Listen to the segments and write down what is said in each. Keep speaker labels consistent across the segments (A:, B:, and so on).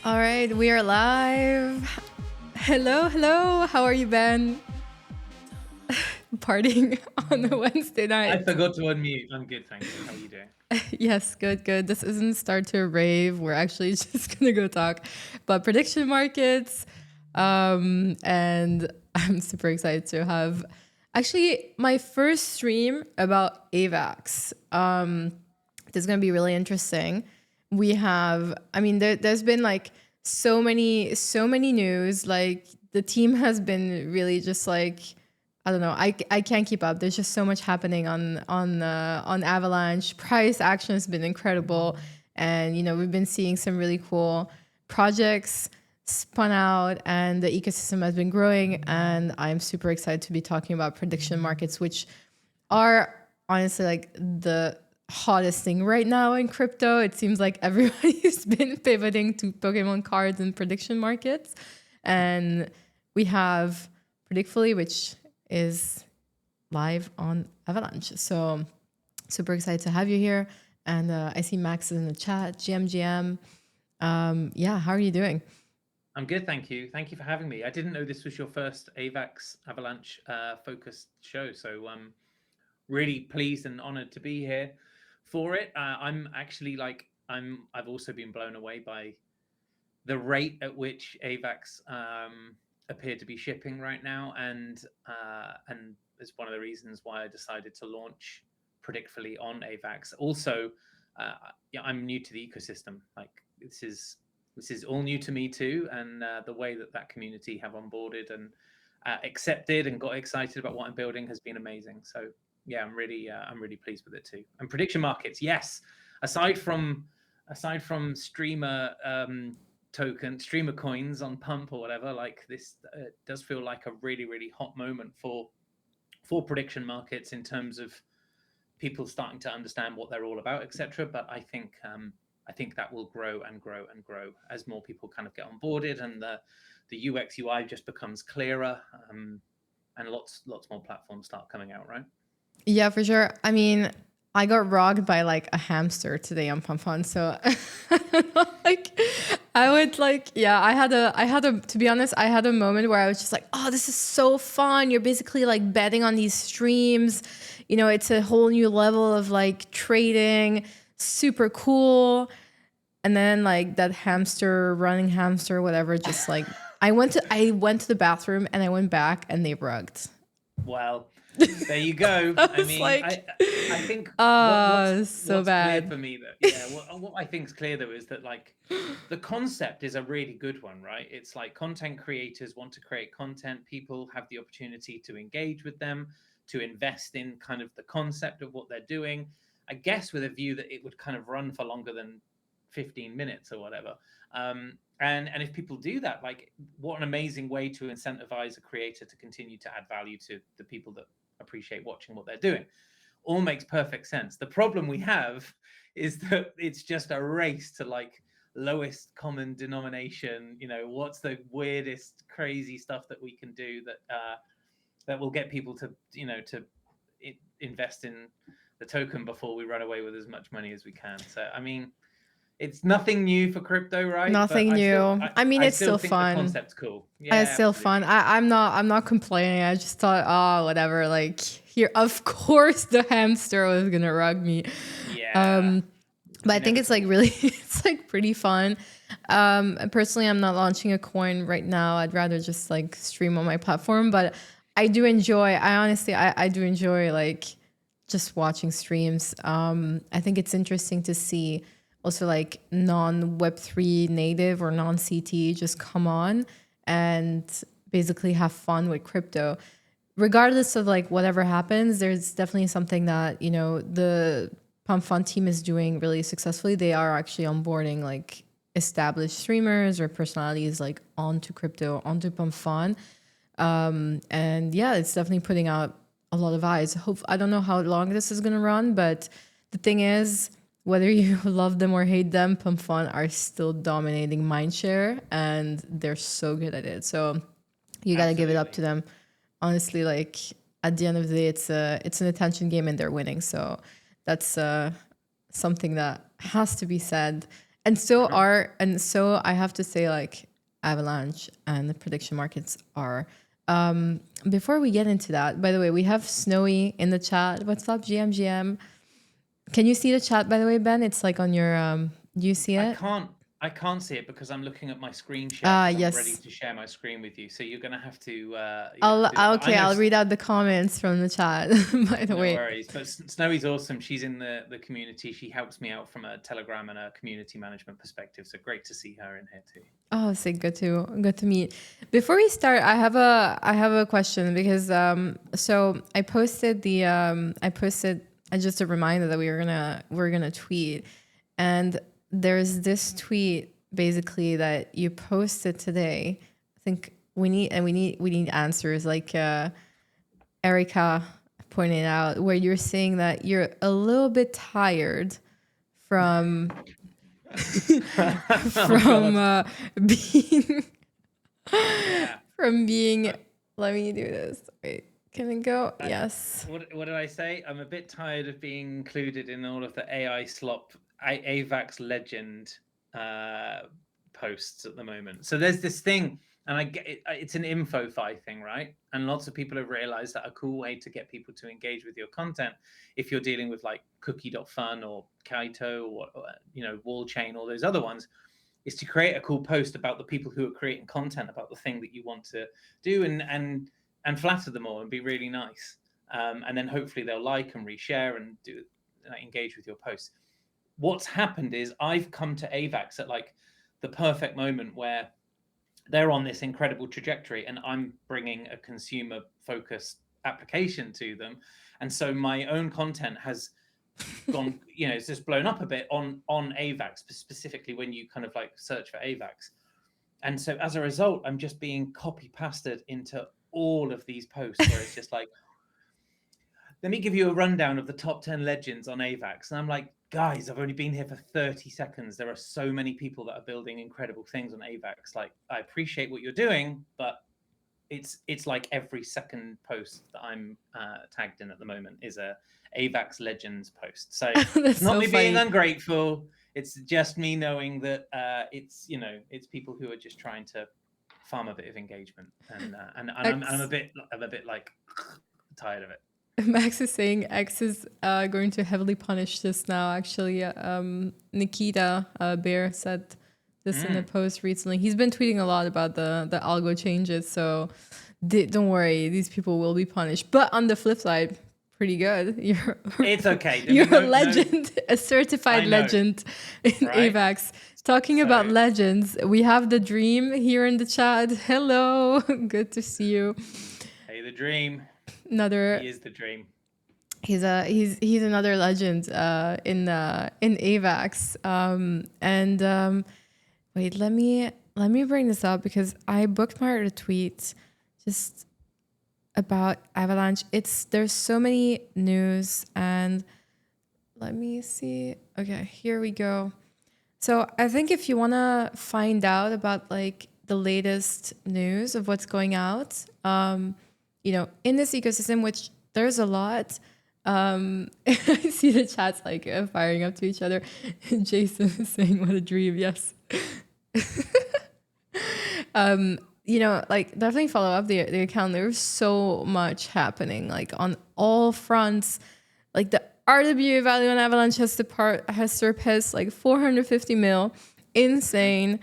A: All right, we are live. Hello, hello. How are you, Ben? Partying on a Wednesday
B: I
A: night.
B: forgot to unmute. I'm good, thank you. How are you doing?
A: Yes, good, good. This isn't start to a rave. We're actually just gonna go talk about prediction markets. And I'm super excited to have actually my first stream about AVAX. This is gonna be really interesting. We have, I mean, there's been like so many news. Like the team has been really just like, I don't know. I can't keep up. There's just so much happening on Avalanche. Price action has been incredible, and we've been seeing some really cool projects spun out, and the ecosystem has been growing. And I'm super excited to be talking about prediction markets, which are honestly like the hottest thing right now in crypto. It seems like everybody's been pivoting to Pokemon cards and prediction markets, and we have Predictfully, which is live on Avalanche. So super excited to have you here. And I see Max is in the chat, GM. Yeah, how are you doing?
B: I'm good, thank you. Thank you for having me. I didn't know this was your first AVAX Avalanche focused show, so really pleased and honored to be here for it. I'm actually I've also been blown away by the rate at which AVAX appear to be shipping right now, and it's one of the reasons why I decided to launch Predictfully on AVAX. Also, yeah, I'm new to the ecosystem. Like this is all new to me too, and the way that community have onboarded and accepted and got excited about what I'm building has been amazing. So yeah, I'm really pleased with it too. And prediction markets, yes. Aside from streamer streamer coins on pump or whatever, like this does feel like a really hot moment for prediction markets in terms of people starting to understand what they're all about, etc. But I think that will grow and grow and grow as more people kind of get onboarded, and the UX UI just becomes clearer, and lots more platforms start coming out, right?
A: Yeah, for sure. I mean, I got rocked by like a hamster today on Pump so like I would like, yeah, I had a to be honest, I had a moment where I was just like, oh, this is so fun. You're basically like betting on these streams. It's a whole new level of like trading, super cool. And then like that hamster, running hamster, whatever, just like I went to the bathroom and I went back and they rugged.
B: Well, there you go.
A: I
B: I
A: was
B: mean,
A: like,
B: I think
A: so
B: what's clear
A: bad.
B: for me that yeah, what I think is clear though is that like the concept is a really good one, right? It's like content creators want to create content, people have the opportunity to engage with them, to invest in kind of the concept of what they're doing. I guess with a view that it would kind of run for longer than 15 minutes or whatever. And if people do that, like what an amazing way to incentivize a creator to continue to add value to the people that appreciate watching what they're doing. All makes perfect sense. The problem we have is that it's just a race to like lowest common denomination. What's the weirdest crazy stuff that we can do that will get people to invest in the token before we run away with as much money as we can. So I mean, it's nothing new for crypto, right? But
A: Nothing
B: I still
A: new.
B: I,
A: I mean,
B: I
A: it's
B: still
A: still
B: think the
A: fun.
B: concept's cool.
A: It's
B: Yeah,
A: still fun.
B: absolutely.
A: I'm not complaining. I just thought, oh, whatever. Like here, of course, the hamster was gonna rug me.
B: Yeah,
A: But I think it's like
B: inevitable.
A: really, it's like pretty fun. And personally, I'm not launching a coin right now. I'd rather just like stream on my platform. But I do enjoy. I honestly, I do enjoy like just watching streams. I think it's interesting to see also like non Web3 native or non CT just come on and basically have fun with crypto regardless of like whatever happens. There's definitely something that the Pump Fun team is doing really successfully. They are actually onboarding like established streamers or personalities like onto crypto, onto Pump Fun. And yeah, it's definitely putting out a lot of eyes. I don't know how long this is gonna run, but the thing is, whether you love them or hate them, Pump Fun are still dominating mindshare, and they're so good at it. So you got to give it up to
B: Absolutely.
A: them. Honestly, like at the end of the day, it's an attention game and they're winning. So that's something that has to be said. And so
B: Mhm.
A: I have to say, like, Avalanche and the prediction markets are. Before we get into that, by the way, we have Snowy in the chat. What's up, GMGM? Can you see the chat, by the way, Ben? It's like on your. Do you see
B: I
A: it?
B: can't I can't see it because I'm looking at my screen share because I'm ready
A: Yes.
B: to share my screen with you. So you're gonna have to do
A: I'll,
B: that. But I
A: okay,
B: know
A: I'll read out the comments from the chat, by the
B: no
A: way.
B: worries. But Snowy's awesome. She's in the community. She helps me out from a Telegram and a community management perspective. So great to see her in here too.
A: Oh, say good to meet. Before we start, I have a question because so I posted just a reminder that we're gonna tweet, and there's this tweet basically that you posted today. I think we need answers, like Erica pointed out, where you're saying that you're a little bit tired from from being
B: Yeah.
A: from being.
B: Uh,
A: Let me do this. Wait, can it go?
B: I,
A: Yes.
B: what did I say? I'm a bit tired of being included in all of the AI slop AVAX legend posts at the moment. So there's this thing, and I get it, it's an info-fi thing, right? And lots of people have realized that a cool way to get people to engage with your content, if you're dealing with like cookie.fun or Kaito or Wall Chain, all those other ones, is to create a cool post about the people who are creating content about the thing that you want to do, and flatter them all and be really nice. And then hopefully they'll like and reshare and do engage with your posts. What's happened is I've come to AVAX at like the perfect moment where they're on this incredible trajectory and I'm bringing a consumer focused application to them. And so my own content has gone, it's just blown up a bit on AVAX, specifically when you kind of like search for AVAX. And so as a result, I'm just being copy pasted into all of these posts where it's just like, let me give you a rundown of the top 10 legends on AVAX. And I'm like, guys, I've only been here for 30 seconds. There are so many people that are building incredible things on AVAX. Like, I appreciate what you're doing, but it's like every second post that I'm tagged in at the moment is a AVAX Legends post. So it's not
A: so
B: me
A: funny.
B: being ungrateful. It's just me knowing that it's people who are just trying to farm a bit of engagement, and I'm a bit like tired of it.
A: Max is saying X is going to heavily punish this now. Actually, Nikita Bear said this in a post recently. He's been tweeting a lot about the algo changes, so don't worry, these people will be punished. But on the flip side, pretty good.
B: It's okay.
A: You're a legend, a certified
B: I know,
A: legend in
B: right?
A: AVAX. Talking about legends, we have the Dream here in the chat. Hello, good to see you.
B: Hey, the Dream.
A: He
B: is the Dream.
A: He's another legend in AVAX. Wait, let me bring this up because I bookmarked a tweet just about Avalanche. There's so many news, and let me see. Okay, here we go. So I think if you want to find out about like the latest news of what's going out, in this ecosystem, which there's a lot. I see the chats like firing up to each other. Jason is saying, "What a dream!" Yes. Like definitely follow up the account. There's so much happening, like on all fronts. Like the RWA value on Avalanche has surpassed like 450 mil. Insane.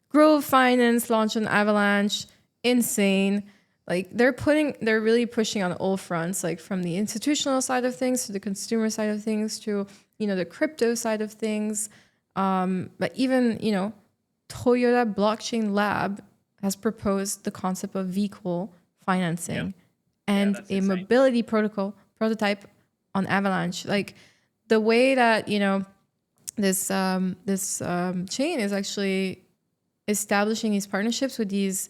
A: Grove Finance launched on Avalanche. Insane. Like they're really pushing on all fronts, like from the institutional side of things to the consumer side of things to, the crypto side of things. But even, Toyota Blockchain Lab has proposed the concept of vehicle financing and a mobility prototype on Avalanche. Like the way that, this chain is actually establishing these partnerships with these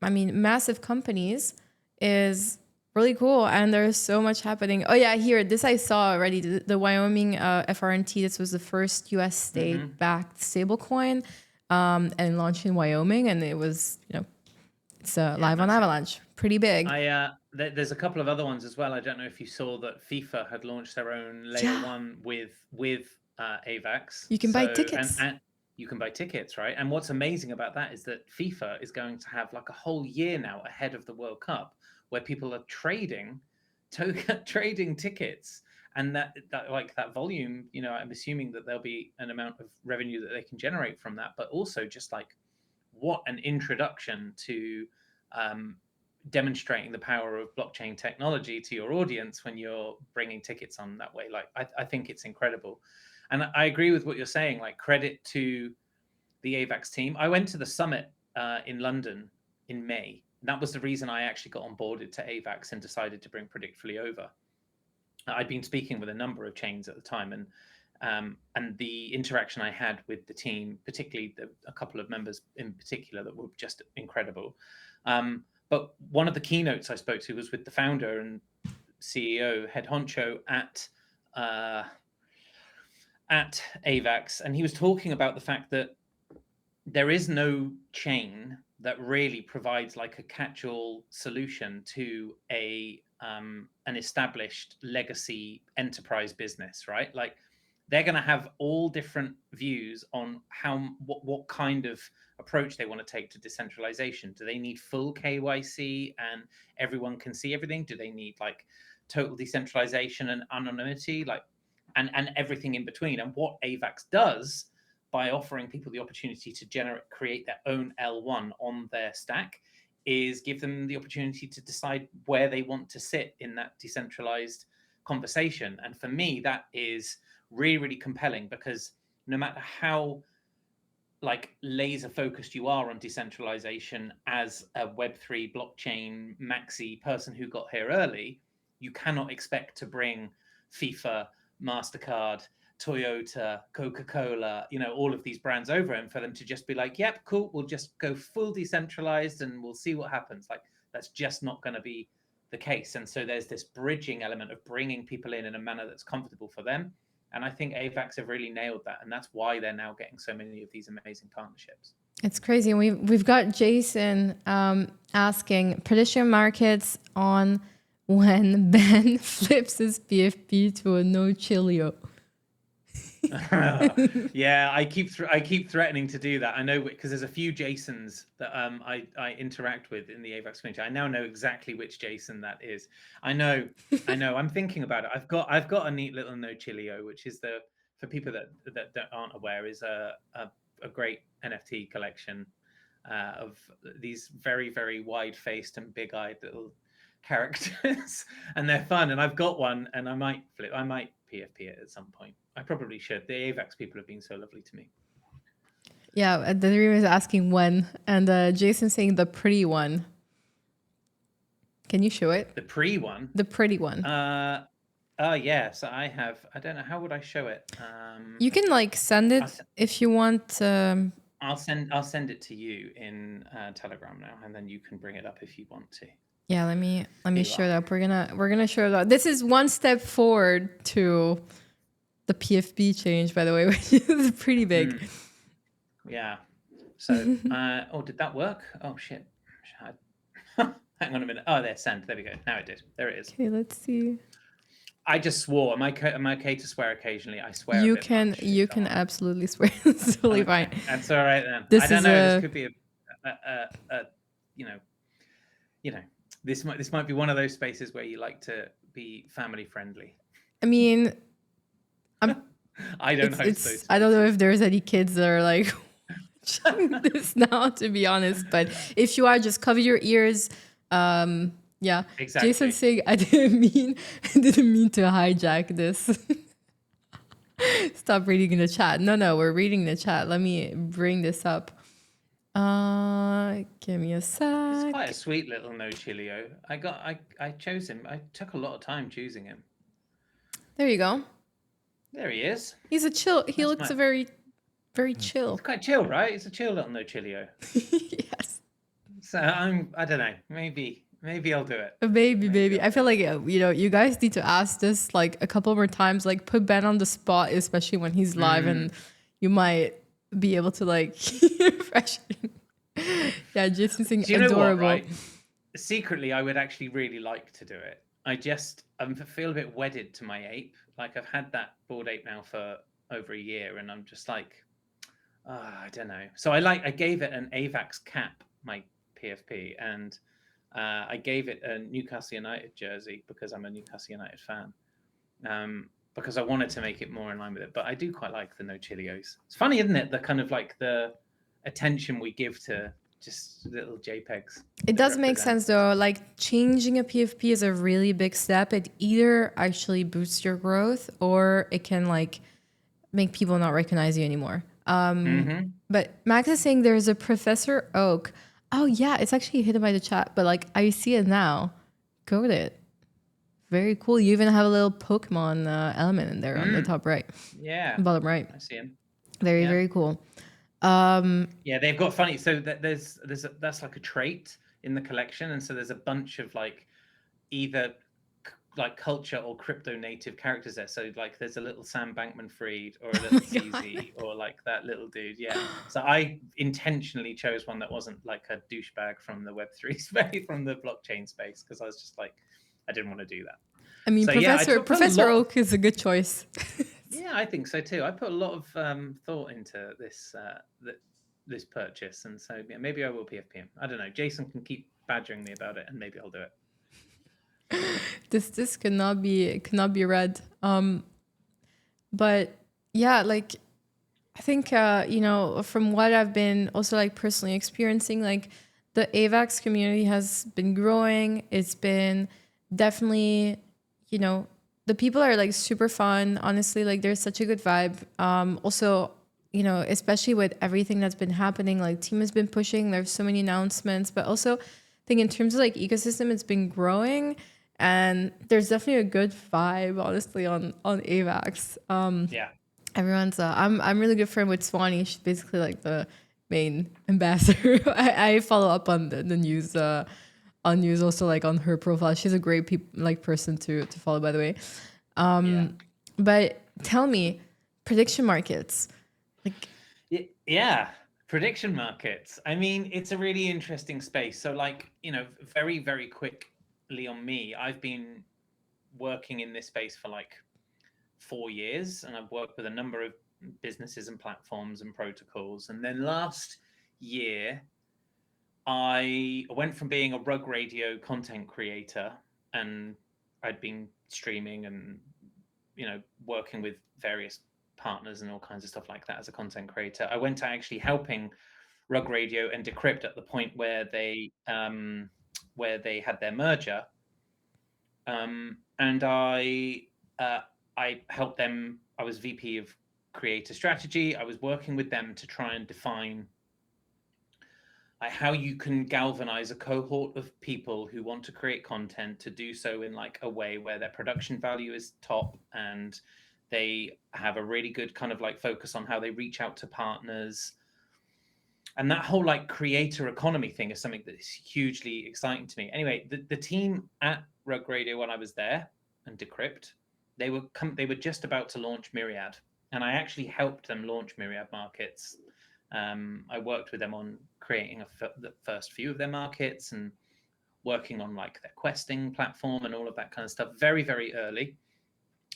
A: massive companies is really cool. And there's so much happening. Oh yeah, here, this I saw already, the Wyoming FRNT. This was the first US state-backed stablecoin and launched in Wyoming. And it was, it's live on Avalanche. Pretty big.
B: There's a couple of other ones as well. I don't know if you saw that FIFA had launched their own layer one with AVAX.
A: You can buy tickets.
B: And you can buy tickets, right? And what's amazing about that is that FIFA is going to have like a whole year now ahead of the World Cup where people are trading tickets, and that like that volume, you know, I'm assuming that there'll be an amount of revenue that they can generate from that, but also just like what an introduction to demonstrating the power of blockchain technology to your audience when you're bringing tickets on that way. Like, I think it's incredible. And I agree with what you're saying, like credit to the AVAX team. I went to the summit in London in May. That was the reason I actually got onboarded to AVAX and decided to bring Predictfully over. I'd been speaking with a number of chains at the time, and the interaction I had with the team, particularly a couple of members in particular that were just incredible. But one of the keynotes I spoke to was with the founder and CEO, head honcho at AVAX, and he was talking about the fact that there is no chain that really provides like a catch-all solution to an established legacy enterprise business, right? Like they're going to have all different views on what kind of approach they want to take to decentralization. Do they need full KYC and everyone can see everything? Do they need like total decentralization and anonymity, like and everything in between? And what AVAX does by offering people the opportunity to create their own L1 on their stack is give them the opportunity to decide where they want to sit in that decentralized conversation. And for me, that is really, really compelling, because no matter how like laser focused you are on decentralization as a Web3 blockchain maxi person who got here early, you cannot expect to bring FIFA, MasterCard, Toyota, Coca-Cola, you know, all of these brands over, and for them to just be like, yep, cool, we'll just go full decentralized and we'll see what happens. Like that's just not going to be the case. And so there's this bridging element of bringing people in a manner that's comfortable for them. And I think AVAX have really nailed that. And that's why they're now getting so many of these amazing partnerships.
A: It's crazy. And we've got Jason asking prediction markets on when Ben flips his PFP to a no chillio.
B: Yeah, I keep threatening to do that. I know, because there's a few Jasons that I interact with in the AVAX community. I now know exactly which Jason that is. I know. I'm thinking about it. I've got a neat little no chillio, which is for people that aren't aware, is a great NFT collection of these very, very wide-faced and big-eyed little characters, and they're fun. And I've got one, and I might PFP it at some point. I probably should. The AVAX people have been so lovely to me.
A: Yeah, the dream is asking when, and Jason's saying the pretty one. Can you show it?
B: The one?
A: The pretty one.
B: Yeah. So I don't know, how would I show it?
A: You can like send it if you want.
B: I'll send it to you in Telegram now, and then you can bring it up if you want to.
A: Yeah, let me show it up. We're gonna show it up. This is one step forward to the PFP change, by the way, which is pretty big.
B: Yeah. So, did that work? Oh shit! Hang on a minute. Oh, there, send. There we go. Now it did. There it is.
A: Okay, let's see.
B: I just swore. Am I okay to swear occasionally? I swear.
A: You can absolutely swear. It's totally fine.
B: That's all right then.
A: This
B: could be a this might be one of those spaces where you like to be family friendly.
A: I mean,
B: I don't host
A: I don't know if there's any kids that are like watching this now, to be honest. But if you are, just cover your ears. Yeah, exactly. Jason's saying I didn't mean to hijack this. Stop reading the chat. No, we're reading the chat. Let me bring this up. Give me a sec.
B: It's quite a sweet little no chillio. I chose him. I took a lot of time choosing him.
A: There you go.
B: There he is.
A: He's a chill. He looks very, very chill.
B: It's quite chill, right? It's a chill little no chillio.
A: Yes.
B: So I don't know. Maybe I'll do it.
A: Maybe. I feel like, you guys need to ask this like a couple more times. Like put Ben on the spot, especially when he's live, and you might be able to like refresh. Yeah, Jason's saying adorable.
B: What, right? Secretly, I would actually really like to do it. I feel a bit wedded to my ape. Like I've had that Bored Ape now for over a year, and I'm just like, I don't know. So I gave it an AVAX cap, my PFP, and I gave it a Newcastle United jersey because I'm a Newcastle United fan. Because I wanted to make it more in line with it, but I do quite like the no Chilios. It's funny, isn't it? The kind of like the attention we give to just little JPEGs.
A: It does make sense though. Like changing a PFP is a really big step. It either actually boosts your growth or it can like make people not recognize you anymore. But Max is saying there's a Professor Oak. Oh yeah, it's actually hidden by the chat, but like I see it now. Go with it. Very cool. You even have a little Pokemon element in there on the top right.
B: Yeah.
A: Bottom right.
B: I see him.
A: Very, very cool.
B: Yeah, they've got funny. So that's like a trait in the collection, and so there's a bunch of like either like culture or crypto native characters there. So like there's a little Sam Bankman-Fried or a little CZ or like that little dude. Yeah. So I intentionally chose one that wasn't like a douchebag from the Web3 space, from the blockchain space, because I was just like, I didn't want to do that.
A: I mean, so, Professor Oak is a good choice.
B: Yeah, I think so too. I put a lot of thought into this this purchase, and so yeah, maybe I will PFP him. I don't know. Jason can keep badgering me about it, and maybe I'll do it.
A: This cannot be read. But yeah, like I think you know, from what I've been also like personally experiencing, like the AVAX community has been growing. It's been definitely, you know, the people are like super fun. Honestly, like there's such a good vibe. Also, you know, especially with everything that's been happening, like team has been pushing. There's so many announcements, but also I think in terms of like ecosystem, it's been growing, and there's definitely a good vibe, honestly, on AVAX.
B: Yeah,
A: everyone's. I'm really good friend with Swanee. She's basically like the main ambassador. I follow up on the news. On news also, like on her profile. She's a great person to follow, by the way. But tell me, prediction markets, like
B: yeah, prediction markets. I mean, it's a really interesting space. So like, you know, very, very quickly on me, I've been working in this space for like 4 years, and I've worked with a number of businesses and platforms and protocols. And then last year, I went from being a rug radio content creator, and I'd been streaming and, you know, working with various partners and all kinds of stuff like that as a content creator. I went to actually helping Rug Radio and Decrypt at the point where they had their merger, and I helped them. I was VP of creator strategy. I was working with them to try and define how you can galvanize a cohort of people who want to create content to do so in like a way where their production value is top, and they have a really good kind of like focus on how they reach out to partners. And that whole like creator economy thing is something that is hugely exciting to me. Anyway, the team at Rug Radio, when I was there, and Decrypt, they were just about to launch Myriad, and I actually helped them launch Myriad Markets. I worked with them on creating the first few of their markets and working on like their questing platform and all of that kind of stuff very, very early.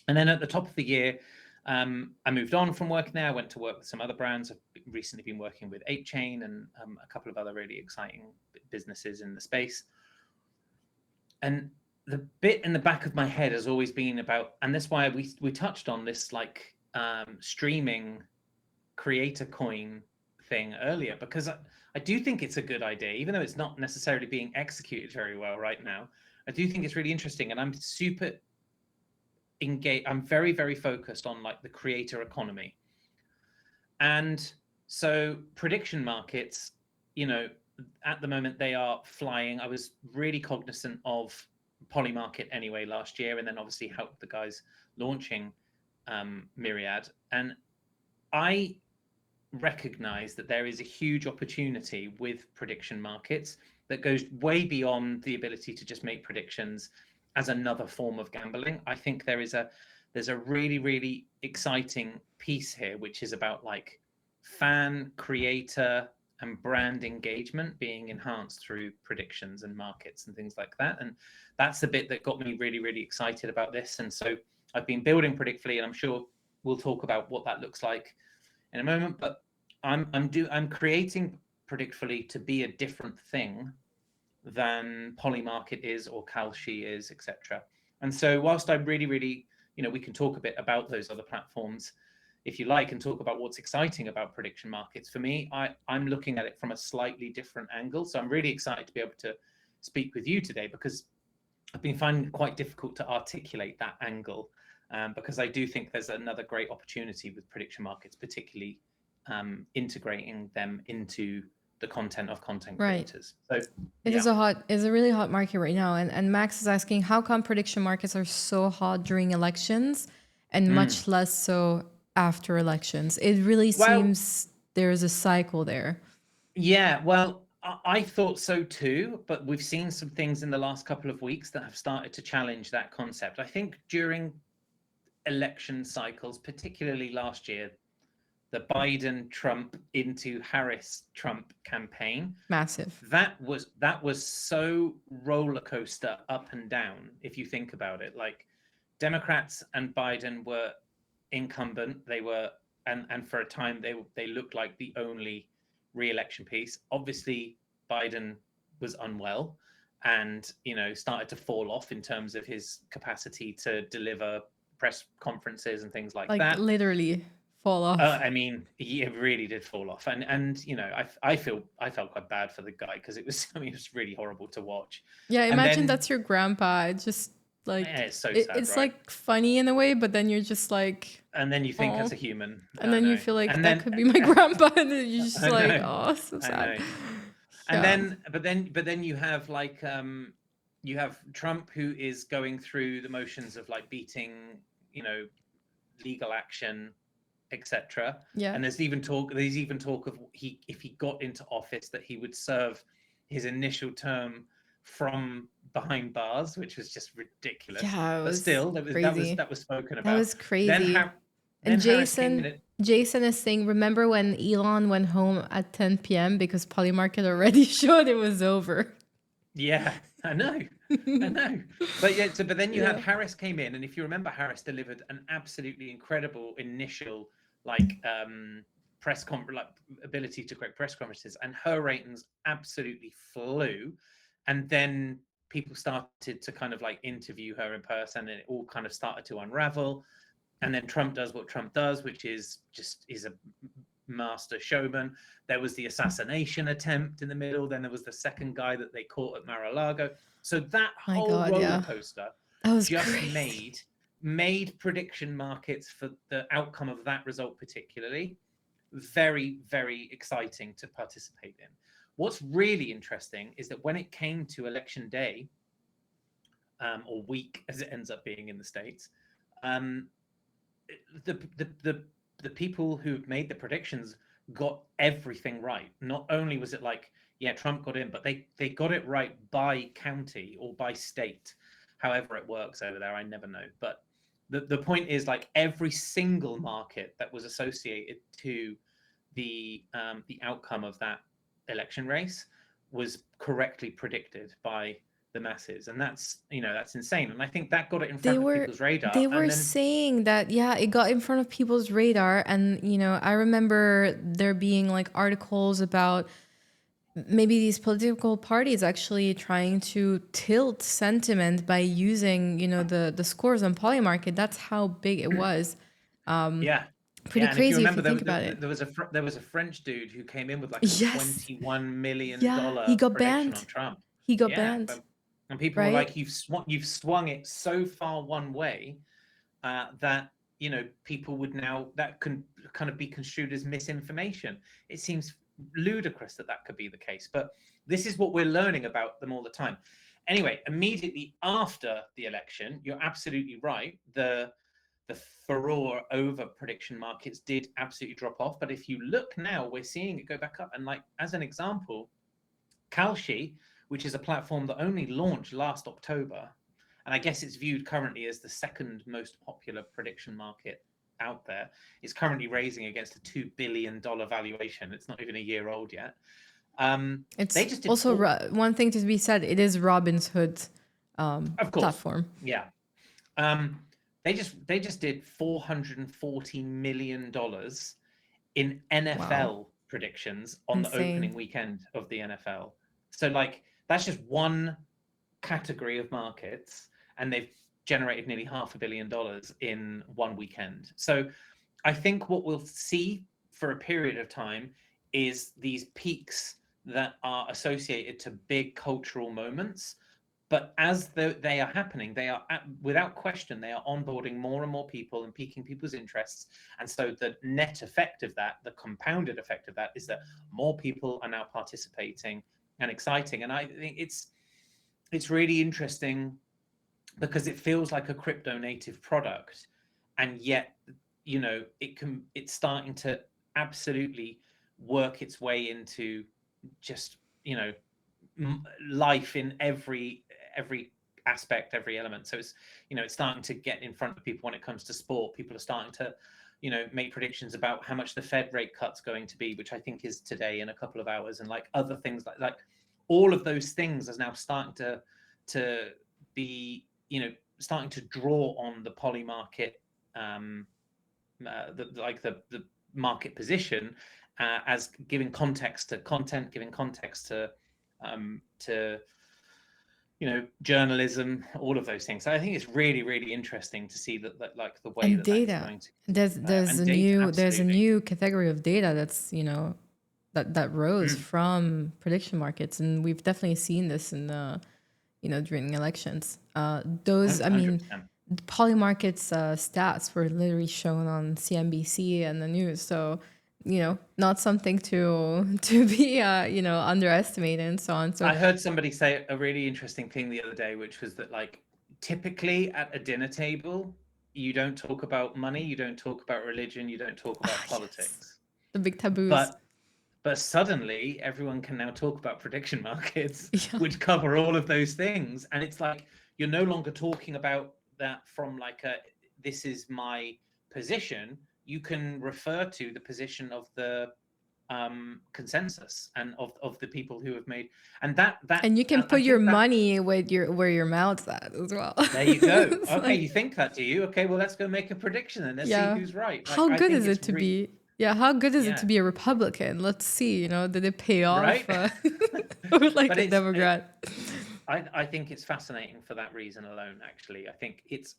B: And then at the top of the year, I moved on from working there. I went to work with some other brands. I've recently been working with 8chain and a couple of other really exciting businesses in the space. And the bit in the back of my head has always been about, and that's why we touched on this like streaming creator coin thing earlier, because I do think it's a good idea, even though it's not necessarily being executed very well right now. I do think it's really interesting, and I'm super engaged. I'm very, very focused on like the creator economy. And so prediction markets, you know, at the moment they are flying. I was really cognizant of Polymarket anyway last year, and then obviously helped the guys launching Myriad. And I recognize that there is a huge opportunity with prediction markets that goes way beyond the ability to just make predictions as another form of gambling. I think there's a really, really exciting piece here, which is about like fan, creator, and brand engagement being enhanced through predictions and markets and things like that. And that's the bit that got me really, really excited about this. And so I've been building Predictfully, and I'm sure we'll talk about what that looks like in a moment. But I'm creating Predictfully to be a different thing than Polymarket is or Kalshi is, etc. And so whilst I really, we can talk a bit about those other platforms if you like and talk about what's exciting about prediction markets. For me, I'm looking at it from a slightly different angle. So I'm really excited to be able to speak with you today, because I've been finding it quite difficult to articulate that angle, because I do think there's another great opportunity with prediction markets, particularly integrating them into the content of content
A: Right.
B: creators. So
A: It's a really hot market right now. And Max is asking, how come prediction markets are so hot during elections and much less so after elections? It really seems there's a cycle there.
B: Yeah, well, I thought so too, but we've seen some things in the last couple of weeks that have started to challenge that concept. I think during election cycles, particularly last year, the Biden-Trump into Harris-Trump campaign,
A: Massive.
B: that was so roller coaster up and down. If you think about it, like Democrats and Biden were incumbent. They were, and for a time they looked like the only re-election piece. Obviously, Biden was unwell and started to fall off in terms of his capacity to deliver press conferences and things like that.
A: Literally fall off.
B: I mean, he really did fall off, and I felt quite bad for the guy, because it was it was really horrible to watch.
A: Yeah, imagine that's your grandpa. It just like
B: it's so sad,
A: it's
B: right?
A: like funny in a way, but then you're just like,
B: and then you think as a human,
A: and then you feel like that could be my grandpa, and then you're just like, oh, so sad.
B: And then, but then you have like you have Trump, who is going through the motions of like beating legal action, etc.
A: Yeah.
B: And there's even talk of if he got into office, that he would serve his initial term from behind bars, which was just ridiculous.
A: Yeah,
B: but still, that was spoken about.
A: That was crazy. And Jason is saying, remember when Elon went home at 10 p.m. because Polymarket already showed it was over?
B: Yeah, I know. But then you had Harris came in, and if you remember, Harris delivered an absolutely incredible initial press conference, like ability to create press conferences, and her ratings absolutely flew. And then people started to kind of like interview her in person, and it all kind of started to unravel. And then Trump does what Trump does, which is a master showman. There was the assassination attempt in the middle. Then there was the second guy that they caught at Mar-a-Lago. So that whole roller coaster just made prediction markets, for the outcome of that result particularly, very, very exciting to participate in. What's really interesting is that when it came to election day, or week as it ends up being in the States, the people who made the predictions got everything right. Not only was it like, yeah, Trump got in, but they got it right by county or by state, however it works over there. I never know. But the point is, like, every single market that was associated to the outcome of that election race was correctly predicted by the masses, and that's insane. And I think that got it in front of people's radar.
A: They were saying that, yeah, it got in front of people's radar. And I remember there being like articles about maybe these political parties actually trying to tilt sentiment by using the scores on Polymarket. That's how big it was. Pretty crazy if you think about it.
B: There was a French dude who came in with like a $21 million
A: he got banned
B: on Trump.
A: He got banned.
B: And people were like, you've swung it so far one way that people would now, that can kind of be construed as misinformation. It seems ludicrous that could be the case, but this is what we're learning about them all the time. Anyway, immediately after the election, you're absolutely right. The furore over prediction markets did absolutely drop off. But if you look now, we're seeing it go back up. And like, as an example, Kalshi, which is a platform that only launched last October, and I guess it's viewed currently as the second most popular prediction market out there, is currently raising against a $2 billion valuation. It's not even a year old yet.
A: It's also one thing to be said. It is Robinhood's platform.
B: Yeah. They just did $440 million in
A: Wow.
B: NFL predictions on the opening
A: Insane.
B: weekend of the NFL. So like that's just one category of markets, and they've generated nearly $500 million in one weekend. So I think what we'll see for a period of time is these peaks that are associated to big cultural moments. But as they are happening, they are without question, they are onboarding more and more people and piquing people's interests. And so the net effect of that, the compounded effect of that, is that more people are now participating and exciting. And I think it's really interesting because it feels like a crypto native product, and yet it's starting to absolutely work its way into just life in every aspect, every element. So it's starting to get in front of people when it comes to sport. People are starting to make predictions about how much the Fed rate cut's going to be, which I think is today in a couple of hours, and like other things like all of those things are now starting to be starting to draw on the poly market, the market position, as giving context to content, giving context to journalism, all of those things. So I think it's really, really interesting to see that like the way
A: And
B: that is
A: data.
B: going to
A: There's
B: and
A: a
B: data,
A: new
B: absolutely.
A: category of data that's, that rose
B: Mm,
A: from prediction markets, and we've definitely seen this in the, during elections. Those, I mean,
B: 100%.
A: Polymarket's stats were literally shown on CNBC and the news. So, not something to be underestimated and so on. So
B: I heard somebody say a really interesting thing the other day, which was that like typically at a dinner table, you don't talk about money, you don't talk about religion, you don't talk about
A: yes,
B: politics.
A: the big taboos.
B: But suddenly everyone can now talk about prediction markets,
A: Yeah.
B: which cover all of those things. And it's like you're no longer talking about that from like this is my position. You can refer to the position of the consensus and of the people who have made, and
A: And you can
B: I
A: put your
B: think that
A: money with where your mouth's at as well.
B: there you go.
A: It's
B: Okay,
A: like,
B: you think that, do you? Okay, well let's go make a prediction and let's see
A: yeah.
B: who's right. Like
A: How
B: I
A: good
B: think
A: is
B: it's
A: it to be? Yeah, how good is it to
B: yeah,
A: be a Republican? Let's see, did it pay off
B: right.
A: or like
B: But
A: a Democrat?
B: I think it's fascinating for that reason alone. Actually, I think its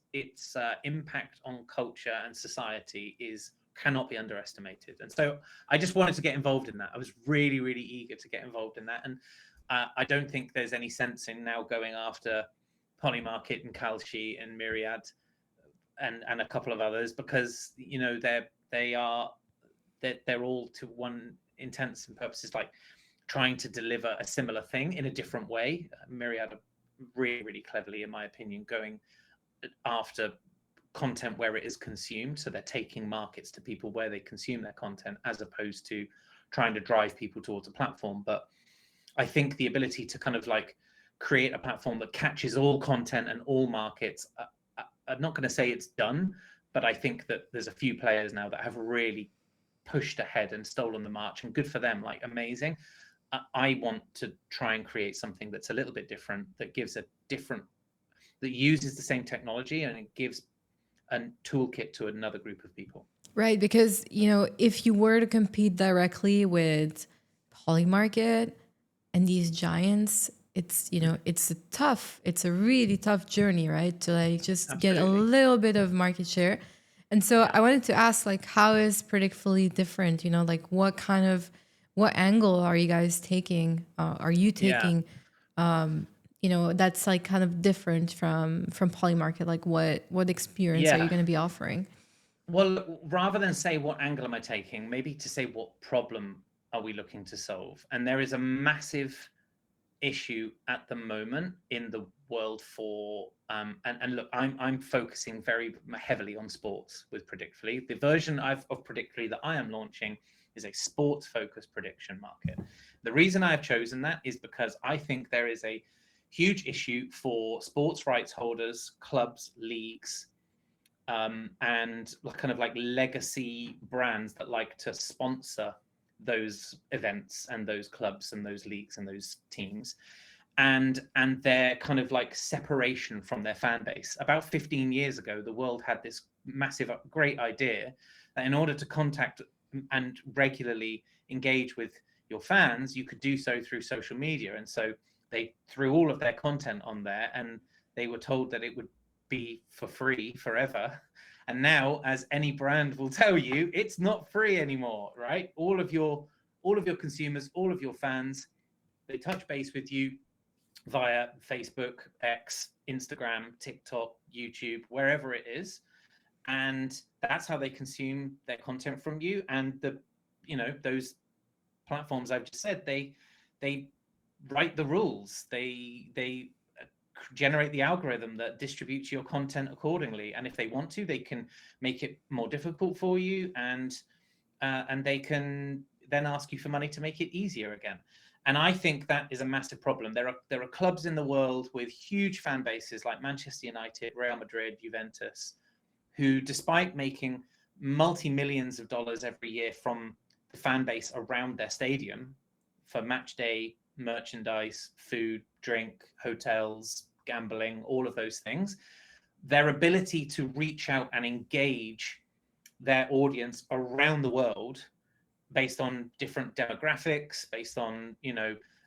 B: impact on culture and society cannot be underestimated. And so I just wanted to get involved in that. I was really, really eager to get involved in that. And I don't think there's any sense in now going after Polymarket and Kalshi and Myriad and a couple of others, because they're all, to one intents and purposes, like trying to deliver a similar thing in a different way. Myriad are really, really cleverly, in my opinion, going after content where it is consumed. So they're taking markets to people where they consume their content, as opposed to trying to drive people towards a platform. But I think the ability to kind of like create a platform that catches all content and all markets, I'm not going to say it's done, but I think that there's a few players now that have really pushed ahead and stolen the march, and good for them, like amazing. I want to try and create something that's a little bit different, that gives that uses the same technology, and it gives a toolkit to another group of people.
A: Right, because if you were to compete directly with Polymarket and these giants, it's a really tough journey, right? To like just get a
B: Absolutely.
A: little bit of market share. And so
B: Yeah.
A: I wanted to ask, like, how is Predictfully different? Like what angle are you guys taking? Are you
B: Yeah.
A: taking? That's like kind of different from Polymarket. Like, what experience are you
B: Yeah.
A: going to be offering?
B: Well, rather than say what angle am I taking, maybe to say what problem are we looking to solve. And there is a massive issue at the moment in the world for and look, I'm focusing very heavily on sports with Predictfully. The version of Predictfully that I am launching is a sports focused prediction market. The reason I have chosen that is because I think there is a huge issue for sports rights holders, clubs, leagues, and kind of like legacy brands that like to sponsor those events and those clubs and those leagues and those teams. and their kind of like separation from their fan base. About 15 years ago, the world had this massive, great idea that in order to contact and regularly engage with your fans, you could do so through social media. And so they threw all of their content on there, and they were told that it would be for free forever. And now, as any brand will tell you, it's not free anymore, right? All of your consumers, all of your fans, they touch base with you via Facebook, X, Instagram, TikTok, YouTube, wherever it is. And that's how they consume their content from you. And those platforms I've just said, they write the rules. They generate the algorithm that distributes your content accordingly. And if they want to, they can make it more difficult for you, and they can then ask you for money to make it easier again. And I think that is a massive problem. There are clubs in the world with huge fan bases like Manchester United, Real Madrid, Juventus, who, despite making multi-millions of dollars every year from the fan base around their stadium for match day merchandise, food, drink, hotels, gambling, all of those things, their ability to reach out and engage their audience around the world based on different demographics, based on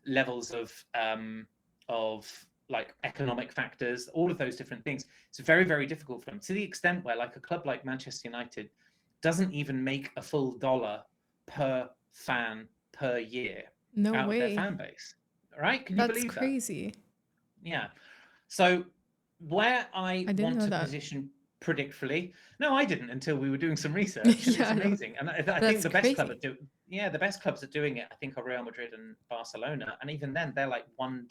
B: levels of like economic factors, all of those different things. It's very, very difficult for them, to the extent where like a club like Manchester United doesn't even make a full dollar per fan per year out of their fan base. Right? Can you believe that?
A: That's crazy.
B: Yeah. So where I
A: didn't
B: want
A: know
B: to
A: that.
B: position Predictfully, no, I didn't until we were doing some research. And it's amazing. And I think the best club the best clubs at doing it, I think, are Real Madrid and Barcelona. And even then, they're like $1.40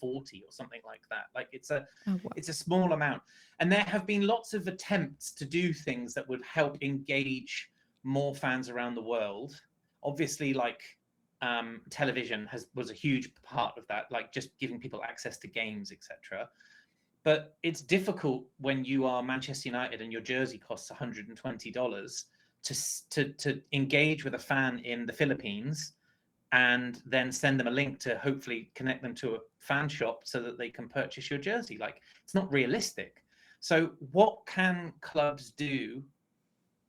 B: or something like that. Like it's a small amount. And there have been lots of attempts to do things that would help engage more fans around the world. Obviously, like television was a huge part of that, like just giving people access to games, etc. But it's difficult when you are Manchester United and your jersey costs $120 to engage with a fan in the Philippines and then send them a link to hopefully connect them to a fan shop so that they can purchase your jersey. Like, it's not realistic. So what can clubs do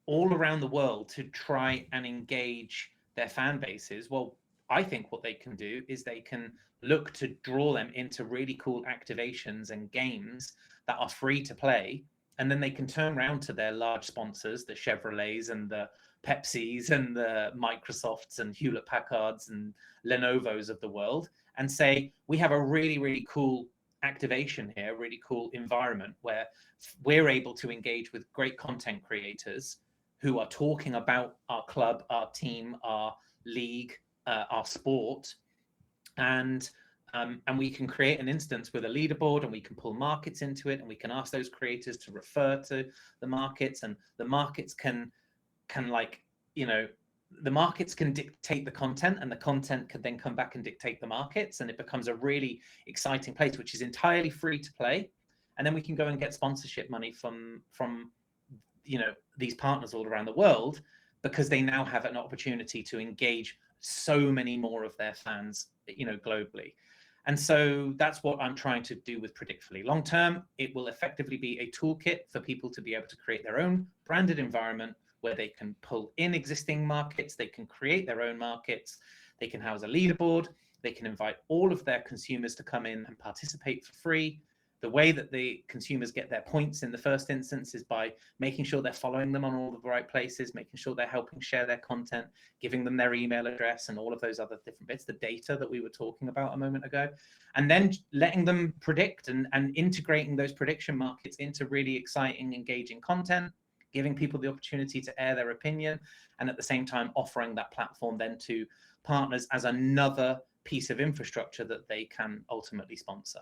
B: all around the world to try and engage their fan bases? Well, I think what they can do is they can look to draw them into really cool activations and games that are free to play. And then they can turn around to their large sponsors, the Chevrolets and the Pepsis and the Microsofts and Hewlett Packards and Lenovos of the world, and say, we have a really, really cool activation here, really cool environment where we're able to engage with great content creators who are talking about our club, our team, our league, our sport, and we can create an instance with a leaderboard, and we can pull markets into it, and we can ask those creators to refer to the markets, and the markets can like, the markets can dictate the content, and the content can then come back and dictate the markets, and it becomes a really exciting place, which is entirely free to play. And then we can go and get sponsorship money from these partners all around the world, because they now have an opportunity to engage so many more of their fans, globally. And so that's what I'm trying to do with Predictfully. Long term, it will effectively be a toolkit for people to be able to create their own branded environment where they can pull in existing markets, they can create their own markets, they can house a leaderboard, they can invite all of their consumers to come in and participate for free. The way that the consumers get their points in the first instance is by making sure they're following them on all the right places, making sure they're helping share their content, giving them their email address and all of those other different bits, the data that we were talking about a moment ago, and then letting them predict and integrating those prediction markets into really exciting, engaging content, giving people the opportunity to air their opinion, and at the same time offering that platform then to partners as another piece of infrastructure that they can ultimately sponsor.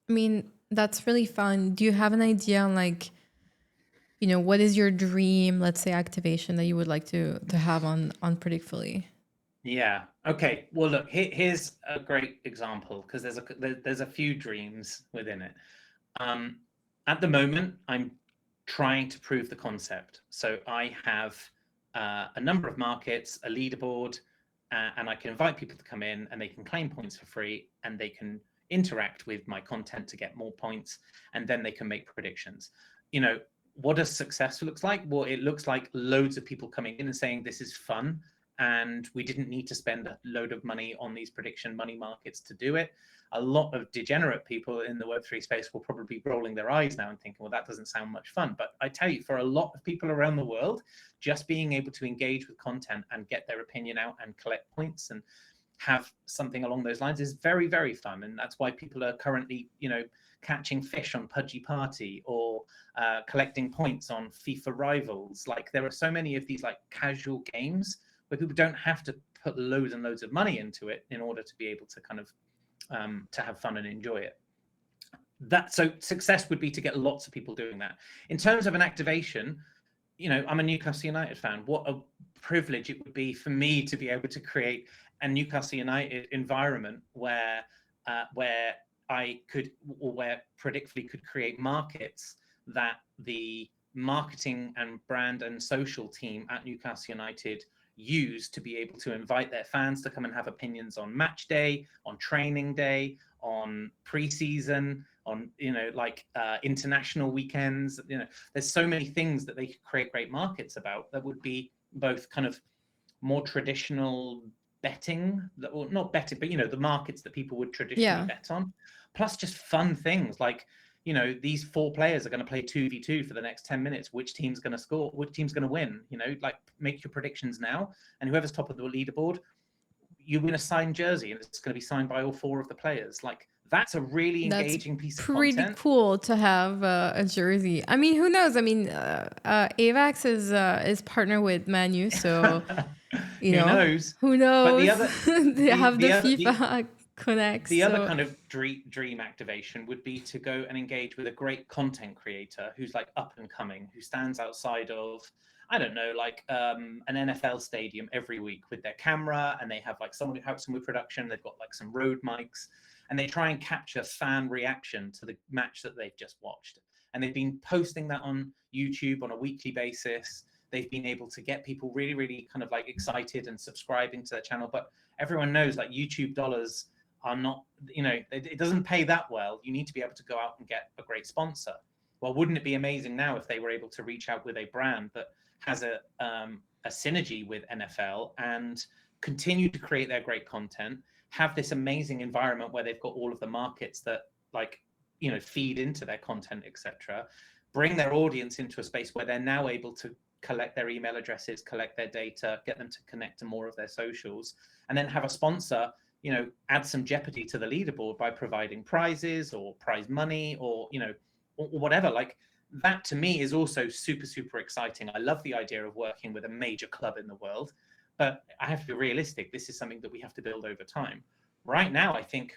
A: I mean, that's really fun. Do you have an idea on, like, what is your dream, let's say, activation that you would like to have on Predictfully?
B: Yeah. Okay. Well, look, here's a great example, because there's a few dreams within it. At the moment, I'm trying to prove the concept. So I have a number of markets, a leaderboard, and I can invite people to come in and they can claim points for free and they can interact with my content to get more points, and then they can make predictions. You know, what does success looks like? Well, it looks like loads of people coming in and saying this is fun and we didn't need to spend a load of money on these prediction money markets to do it. A lot of degenerate people in the Web3 space will probably be rolling their eyes now and thinking, well, that doesn't sound much fun. But I tell you, for a lot of people around the world, just being able to engage with content and get their opinion out and collect points and have something along those lines is very, very fun. And that's why people are currently, you know, catching fish on Pudgy Party or collecting points on FIFA Rivals. Like, there are so many of these like casual games where people don't have to put loads and loads of money into it in order to be able to kind of to have fun and enjoy it. So success would be to get lots of people doing that. In terms of an activation, you know, I'm a Newcastle United fan. What a privilege it would be for me to be able to create a Newcastle United environment where I could, or where Predictfully could create markets that the marketing and brand and social team at Newcastle United use to be able to invite their fans to come and have opinions on match day, on training day, on pre-season, on, you know, like international weekends. You know, there's so many things that they could create great markets about that would be both kind of more traditional betting, or not betting, but, you know, the markets that people would traditionally bet on, plus just fun things like, you know, these 4 players are going to play 2v2 for the next 10 minutes. Which team's going to score? Which team's going to win? You know, like, make your predictions now. And whoever's top of the leaderboard, you win a signed jersey, and it's going to be signed by all 4 of the players. Like, that's a really engaging piece of content.
A: Pretty cool to have a jersey. I mean, who knows? I mean, AVAX is partnered with Man U, so you know, who knows?
B: But the other,
A: they have the FIFA connects.
B: The other kind of dream activation would be to go and engage with a great content creator who's like up and coming, who stands outside of, I don't know, like an NFL stadium every week with their camera, and they have like someone who helps them with production. They've got like some Rode mics, and they try and capture fan reaction to the match that they've just watched. And they've been posting that on YouTube on a weekly basis. They've been able to get people really, really kind of like excited and subscribing to their channel. But everyone knows, like, YouTube dollars are not, you know, it doesn't pay that well. You need to be able to go out and get a great sponsor. Well, wouldn't it be amazing now if they were able to reach out with a brand that has a synergy with NFL and continue to create their great content, have this amazing environment where they've got all of the markets that, like, you know, feed into their content, etc., bring their audience into a space where they're now able to collect their email addresses, collect their data, get them to connect to more of their socials, and then have a sponsor, you know, add some jeopardy to the leaderboard by providing prizes or prize money, or, you know, or whatever. Like, that to me is also super, super exciting. I love the idea of working with a major club in the world, but I have to be realistic. This is something that we have to build over time. Right now, I think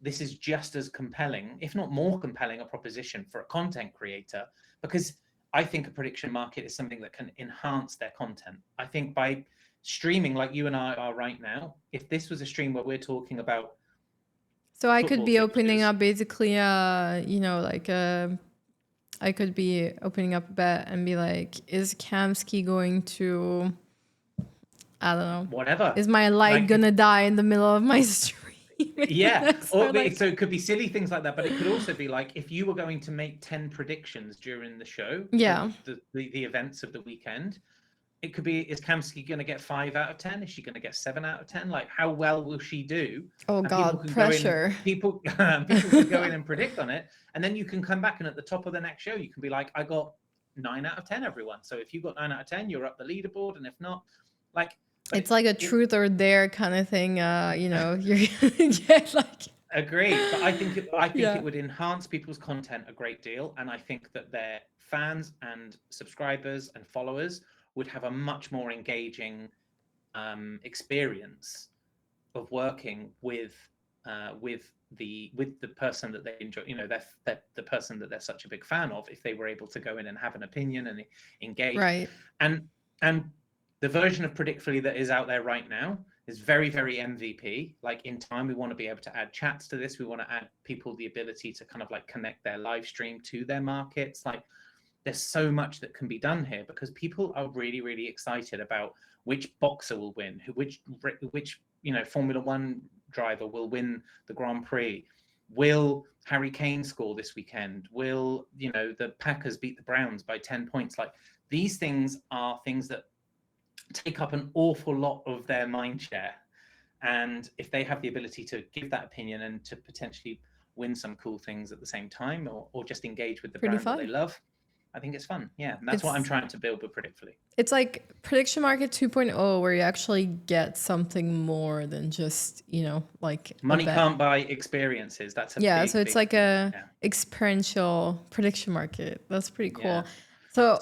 B: this is just as compelling, if not more compelling, a proposition for a content creator, because I think a prediction market is something that can enhance their content. I think by streaming like you and I are right now, if this was a stream where we're talking about,
A: so I could be opening up basically, you know, like I could be opening up a bet and be like, is Kamsky going to, I don't know,
B: whatever,
A: is my light gonna die in the middle of my stream?
B: Yeah, or like, so it could be silly things like that, but it could also be like, if you were going to make 10 predictions during the show, the events of the weekend, it could be, is Kamsky going to get 5 out of 10? Is she going to get 7 out of 10? Like, how well will she do?
A: Oh, and God, pressure.
B: People can go in and predict on it. And then you can come back and at the top of the next show, you can be like, I got 9 out of 10, everyone. So if you got 9 out of 10, you're up the leaderboard. And if not, like,
A: it's like a truth or dare kind of thing. You know, you're gonna get like.
B: Agreed, but I think it would enhance people's content a great deal, and I think that their fans and subscribers and followers would have a much more engaging experience of working with the person that they enjoy. You know, the person that they're such a big fan of. If they were able to go in and have an opinion and engage,
A: right?
B: And the version of Predictfully that is out there right now is very, very MVP. Like, in time, we want to be able to add chats to this. We want to add people the ability to kind of like connect their live stream to their markets. Like, there's so much that can be done here because people are really, really excited about which boxer will win, which Formula One driver will win the Grand Prix. Will Harry Kane score this weekend? Will the Packers beat the Browns by 10 points? Like, these things are things that take up an awful lot of their mind share. And if they have the ability to give that opinion and to potentially win some cool things at the same time, or just engage with the
A: Pretty
B: brand
A: fun.
B: that they love, I think it's fun. Yeah, and that's what I'm trying to build with Predictfully.
A: It's like prediction market 2.0, where you actually get something more than just, like
B: money can't buy experiences. That's
A: so it's like a experiential prediction market. That's pretty cool. So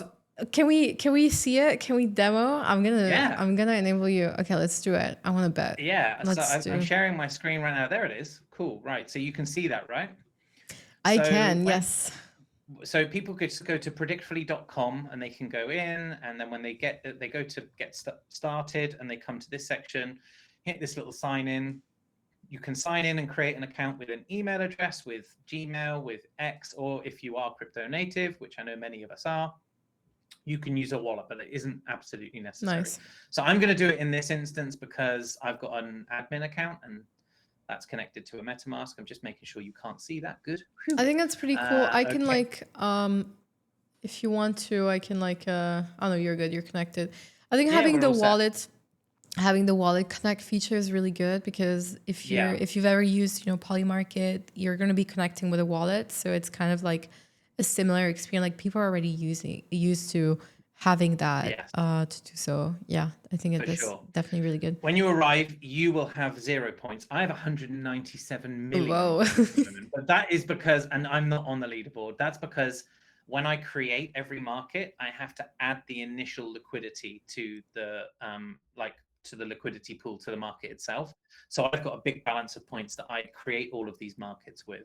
A: can we see it? Can we demo? I'm gonna enable you. Okay, let's do it. I want to bet.
B: Yeah, so I'm sharing my screen right now. There it is. Cool. Right. So you can see that, right?
A: I can. Yes.
B: So people could go to predictfully.com and they can go in, and then when they go to get started and they come to this section, hit this little sign in. You can sign in and create an account with an email address, with Gmail, with X, or if you are crypto native, which I know many of us are, you can use a wallet, but it isn't absolutely necessary.
A: Nice.
B: So I'm going to do it in this instance because I've got an admin account and that's connected to a MetaMask. I'm just making sure you can't see that. Good. Whew.
A: I think that's pretty cool. I can if you want to, I can oh no, you're good. You're connected. I think having the wallet connect feature is really good, because if you've ever used Polymarket, you're going to be connecting with a wallet, so it's kind of like a similar experience. Like, people are already used to having that to do so. Yeah, I think it is definitely really good.
B: When you arrive, you will have 0 points. I have 197 million.
A: Whoa.
B: But that is because, and I'm not on the leaderboard, that's because when I create every market, I have to add the initial liquidity to the to the liquidity pool, to the market itself. So I've got a big balance of points that I create all of these markets with.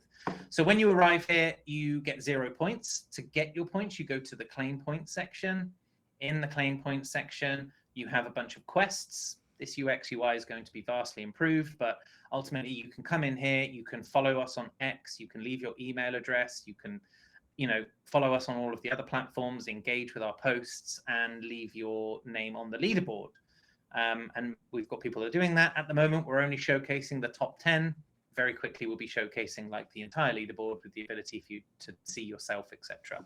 B: So when you arrive here, you get 0 points. To get your points, you go to the claim points section. In the claim points section, you have a bunch of quests. This UX UI is going to be vastly improved, but ultimately you can come in here, you can follow us on X, you can leave your email address, you can follow us on all of the other platforms, engage with our posts, and leave your name on the leaderboard. And we've got people that are doing that. At the moment, we're only showcasing the top 10. Very quickly, we'll be showcasing like the entire leaderboard with the ability for you to see yourself, etc.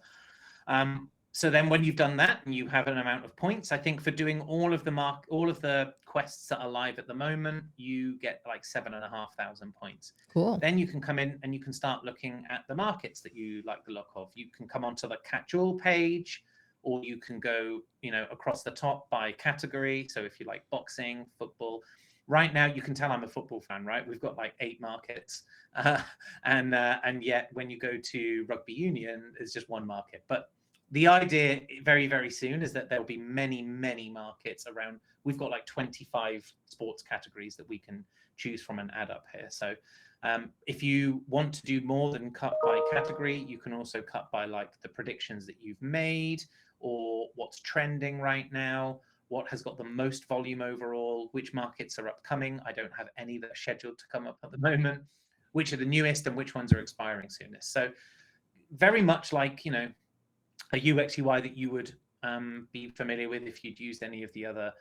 B: So then when you've done that and you have an amount of points, I think for doing all of the quests that are live at the moment, you get like 7,500 points.
A: Cool.
B: Then you can come in and you can start looking at the markets that you like the look of. You can come onto the catch-all page, or you can go, across the top by category. So if you like boxing, football, right now you can tell I'm a football fan, right? We've got like 8 markets, and yet when you go to rugby union, it's just 1 market. But the idea very, very soon is that there'll be many, many markets around. We've got like 25 sports categories that we can choose from and add up here. So if you want to do more than cut by category, you can also cut by like the predictions that you've made, or what's trending right now, what has got the most volume overall, which markets are upcoming. I don't have any that are scheduled to come up at the moment, which are the newest and which ones are expiring soonest. So very much like, a UX UI that you would be familiar with if you'd used any of the other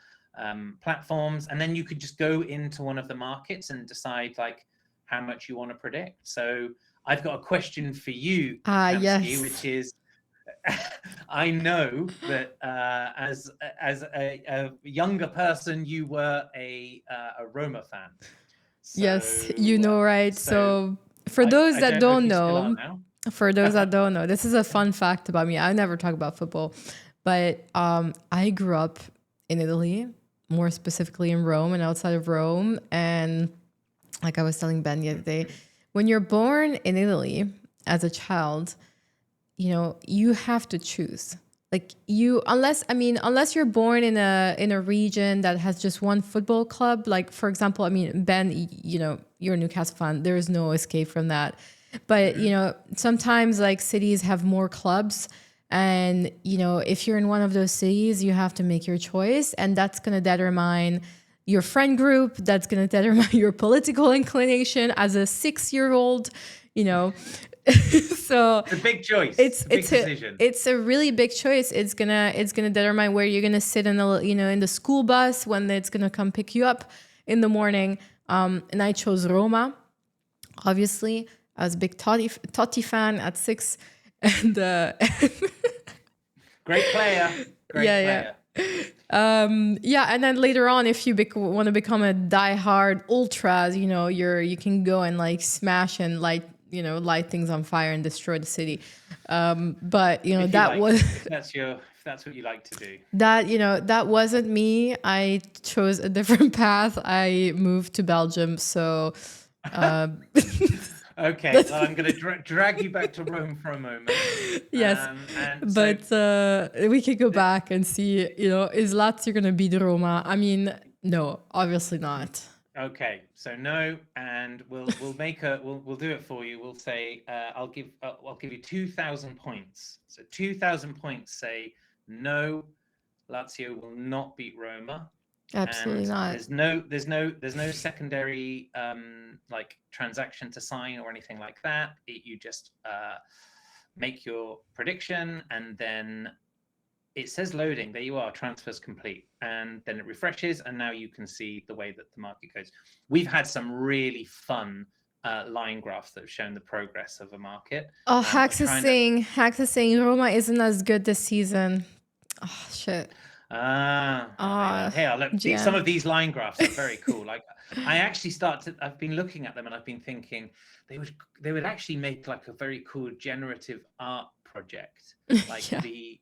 B: platforms. And then you could just go into one of the markets and decide like how much you want to predict. So I've got a question for you, Kamsky,
A: yes.
B: which is, I know that as a younger person, you were a Roma fan.
A: So, yes, right? So for those that don't know, this is a fun fact about me. I never talk about football, but I grew up in Italy, more specifically in Rome and outside of Rome. And like I was telling Ben the other day, when you're born in Italy as a child, you have to choose. Like unless you're born in a region that has just one football club, like for example, Ben, you're a Newcastle fan. There is no escape from that. But, sometimes like cities have more clubs, and, if you're in one of those cities, you have to make your choice, and that's going to determine your friend group. That's going to determine your political inclination as a 6-year-old, So
B: It's a big choice.
A: it's
B: It's a big
A: it's a
B: decision.
A: it's a really big choice. It's gonna determine where you're gonna sit in the in the school bus when it's gonna come pick you up in the morning. And I chose Roma, obviously. I was a big Totti fan at 6, and
B: Great player. Great
A: yeah.
B: player.
A: Yeah, and then later on, if you want to become a diehard ultras, you can go and like smash and light things on fire and destroy the city. But
B: If
A: that was
B: if that's what you like to do.
A: that wasn't me. I chose a different path. I moved to Belgium, so.
B: Okay, well, I'm going to drag you back to Rome for a moment.
A: Yes,
B: and
A: but we could go back and see. Is Lazio going to beat Roma? I mean, no, obviously not.
B: Okay, so no, and we'll do it for you. We'll say I'll give you 2,000 points. So 2,000 points say no, Lazio will not beat Roma.
A: Absolutely not.
B: There's no secondary like transaction to sign or anything like that. You just make your prediction, and then it says loading. There you are, transfers complete, and then it refreshes, and now you can see the way that the market goes. We've had some really fun line graphs that have shown the progress of a market.
A: Oh, Hax is saying Roma isn't as good this season. Oh shit.
B: Hey, look, some of these line graphs are very cool. Like, I've been looking at them and I've been thinking they would actually make like a very cool generative art project, like the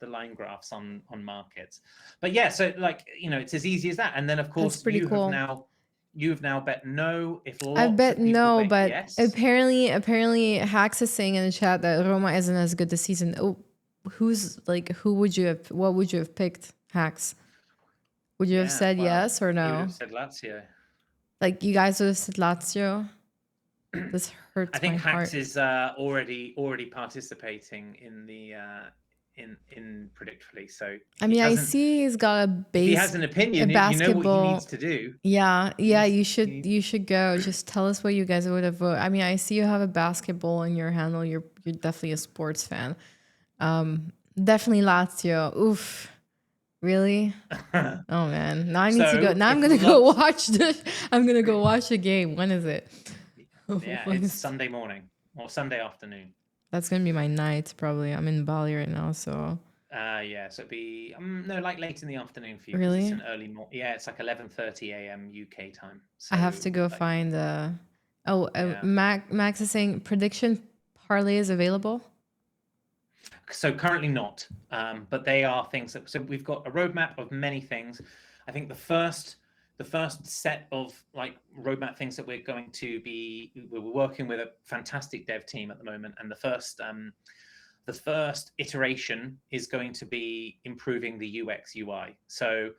B: line graphs on markets. But yeah, so like, it's as easy as that. And then of course you've now bet no. If
A: I bet no, but
B: yes.
A: apparently Hax is saying in the chat that Roma isn't as good this season. Oh, what would you have picked, Hax? Would you have said yes or no?
B: I would have said Lazio.
A: Like, you guys would have said Lazio? This hurts my heart.
B: I think Hax is already participating in the in Predictfully. So
A: I mean, I see he's got a base.
B: He has an opinion.
A: Basketball.
B: You know what he needs to do.
A: Yeah. You should go. Just tell us what you guys would have voted. I mean, I see you have a basketball in your handle. You're definitely a sports fan. Definitely Lazio. Oof. Really? Oh man. Now I need to go. Now I'm gonna go watch the game. When is it?
B: Yeah, it's Sunday morning or Sunday afternoon.
A: That's gonna be my night, probably. I'm in Bali right now, so.
B: Yeah, so it'd be late in the afternoon for you.
A: Really?
B: It's an early morning. Yeah, it's like 11:30 a.m. UK time. So
A: I have to go find Max is saying prediction parlay is available.
B: So currently not, but they are things that. So we've got a roadmap of many things. I think the first set of like roadmap things that we're working with a fantastic dev team at the moment, and the first iteration is going to be improving the UX UI. So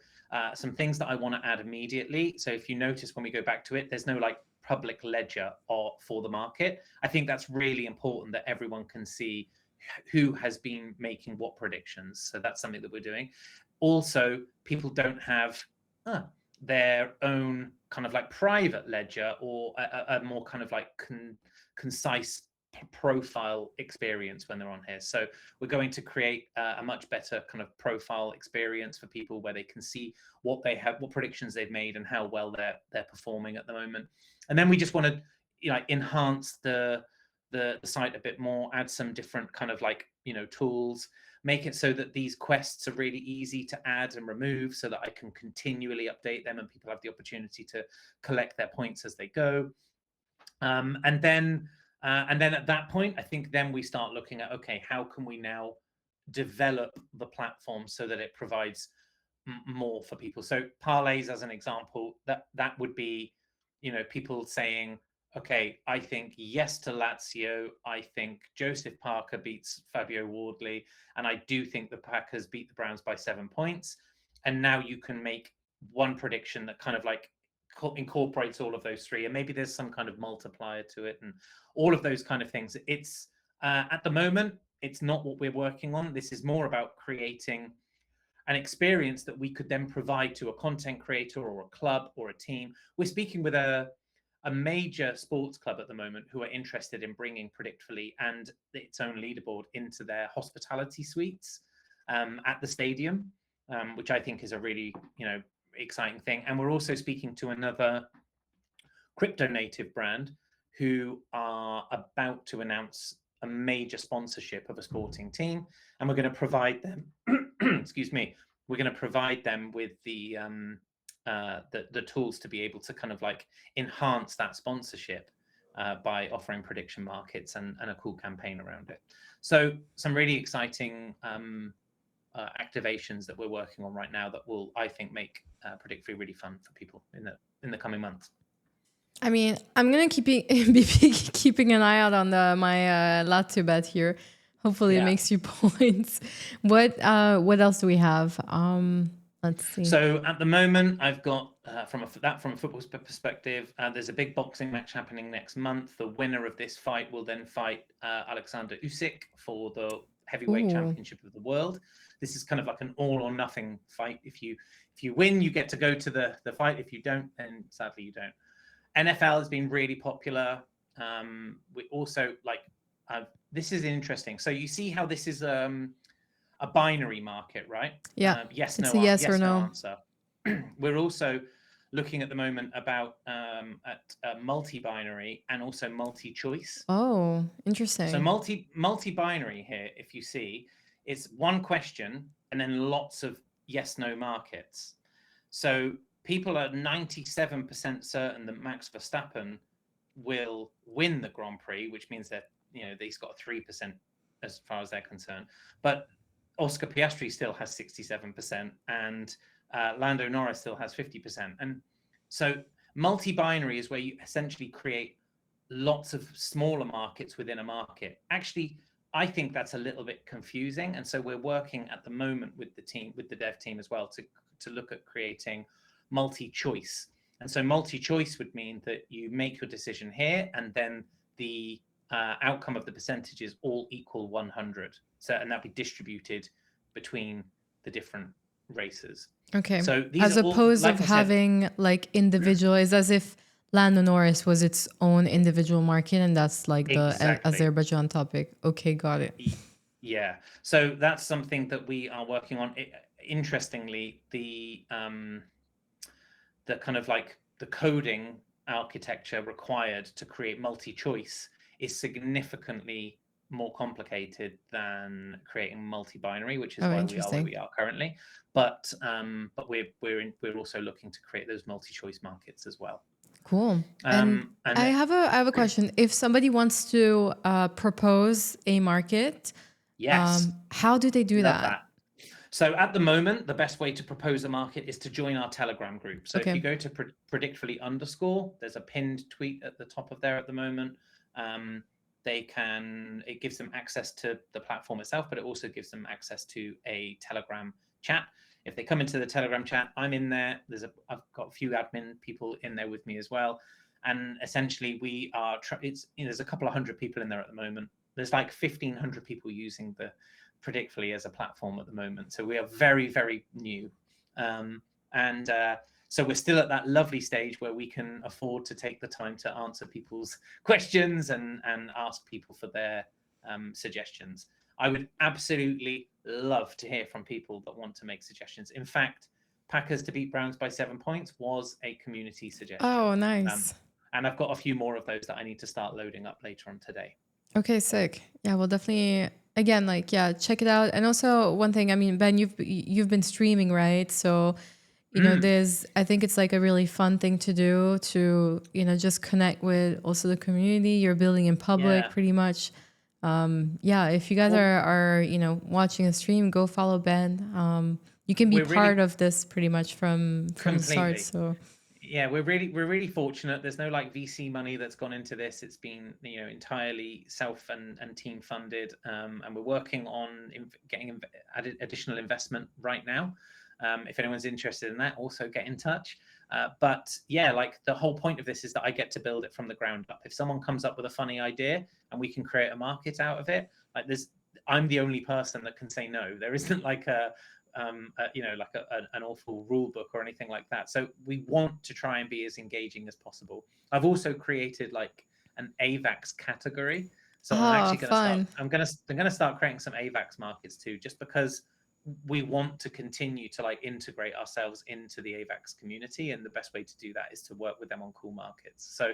B: some things that I want to add immediately. So if you notice when we go back to it, there's no like public ledger for the market. I think that's really important that everyone can see who has been making what predictions. So that's something that we're doing. Also, people don't have their own kind of like private ledger or a more kind of like concise profile experience when they're on here. So we're going to create a much better kind of profile experience for people where they can see what predictions they've made and how well they're performing at the moment. And then we just want to enhance the site a bit more, add some different kind of like tools, make it so that these quests are really easy to add and remove so that I can continually update them and people have the opportunity to collect their points as they go. And then at that point, I think then we start looking at, okay, how can we now develop the platform so that it provides more for people? So parlays, as an example, that would be, people saying, okay, I think yes to Lazio. I think Joseph Parker beats Fabio Wardley. And I do think the Packers beat the Browns by 7 points. And now you can make one prediction that kind of like incorporates all of those three. And maybe there's some kind of multiplier to it and all of those kind of things. It's at the moment, it's not what we're working on. This is more about creating an experience that we could then provide to a content creator or a club or a team. We're speaking with a a major sports club at the moment who are interested in bringing Predictfully and its own leaderboard into their hospitality suites at the stadium, which I think is a really, exciting thing. And we're also speaking to another crypto native brand who are about to announce a major sponsorship of a sporting team, and we're going to provide them excuse me, we're going to provide them with the tools to be able to kind of like enhance that sponsorship by offering prediction markets and a cool campaign around it. So some really exciting activations that we're working on right now that will, I think, make Predictfully really fun for people in the coming months.
A: I mean, I'm gonna be keeping an eye out on my Latu bet here. Hopefully, it makes you points. What else do we have? Let's see.
B: So at the moment, I've got from a football perspective, there's a big boxing match happening next month. The winner of this fight will then fight Alexander Usyk for the heavyweight championship of the world. This is kind of like an all or nothing fight. If you win, you get to go to the fight. If you don't, then sadly you don't. NFL has been really popular. We also this is interesting. So you see how this is a binary market, right?
A: Yeah.
B: Yes,
A: it's
B: no,
A: a yes
B: yes,
A: or no
B: answer. We're also looking at the moment about at multi-binary and also multi-choice.
A: Oh, interesting.
B: So multi-binary here, if you see, it's one question and then lots of yes/no markets. So people are 97% certain that Max Verstappen will win the Grand Prix, which means that he's got 3% as far as they're concerned. But Oscar Piastri still has 67%, and Lando Norris still has 50%. And so multi-binary is where you essentially create lots of smaller markets within a market. Actually, I think that's a little bit confusing, and so we're working at the moment with the dev team as well to look at creating multi-choice. And so multi-choice would mean that you make your decision here, and then the outcome of the percentages all equal 100. So, and that'll be distributed between the different races.
A: Okay.
B: So these
A: as opposed of having like individual, it's as if Lando Norris was its own individual market, and that's like the Azerbaijan topic. Okay, got it.
B: Yeah. So that's something that we are working on. Interestingly, the kind of like the coding architecture required to create multi-choice is significantly more complicated than creating multi-binary, which is why we are where we are currently. But we're also looking to create those multi-choice markets as well.
A: Cool. And I have a question. If somebody wants to propose a market,
B: yes,
A: how do they do that?
B: So at the moment, the best way to propose a market is to join our Telegram group. So if you go to Predictfully _, there's a pinned tweet at the top of there at the moment. It gives them access to the platform itself, but it also gives them access to a Telegram chat. If they come into the Telegram chat, I'm in there. I've got a few admin people in there with me as well. And essentially we are, there's a couple of hundred people in there at the moment. There's like 1,500 people using the Predictfully as a platform at the moment. So we are very, very new. So we're still at that lovely stage where we can afford to take the time to answer people's questions and ask people for their suggestions. I would absolutely love to hear from people that want to make suggestions. In fact, Packers to beat Browns by 7 points was a community suggestion.
A: Oh, nice.
B: And I've got a few more of those that I need to start loading up later on today.
A: Okay, sick. Yeah, we'll definitely, again, check it out. And also one thing, I mean, Ben, you've been streaming, right? So, I think it's like a really fun thing to do to, just connect with also the community you're building in public pretty much. If you guys are watching a stream, go follow Ben. You can be part of this pretty much from the start. So
B: yeah, we're really fortunate. There's no VC money that's gone into this. It's been entirely self and team funded, and we're working on getting additional investment right now. If anyone's interested in that, also get in touch. But yeah, the whole point of this is that I get to build it from the ground up. If someone comes up with a funny idea and we can create a market out of it, I'm the only person that can say no. There isn't like an awful rule book or anything like that. So we want to try and be as engaging as possible. I've also created like an AVAX category. So I'm
A: Oh,
B: actually going to start.
A: fun.
B: I'm going to start creating some AVAX markets too, just because we want to continue to like integrate ourselves into the AVAX community, and the best way to do that is to work with them on cool markets. So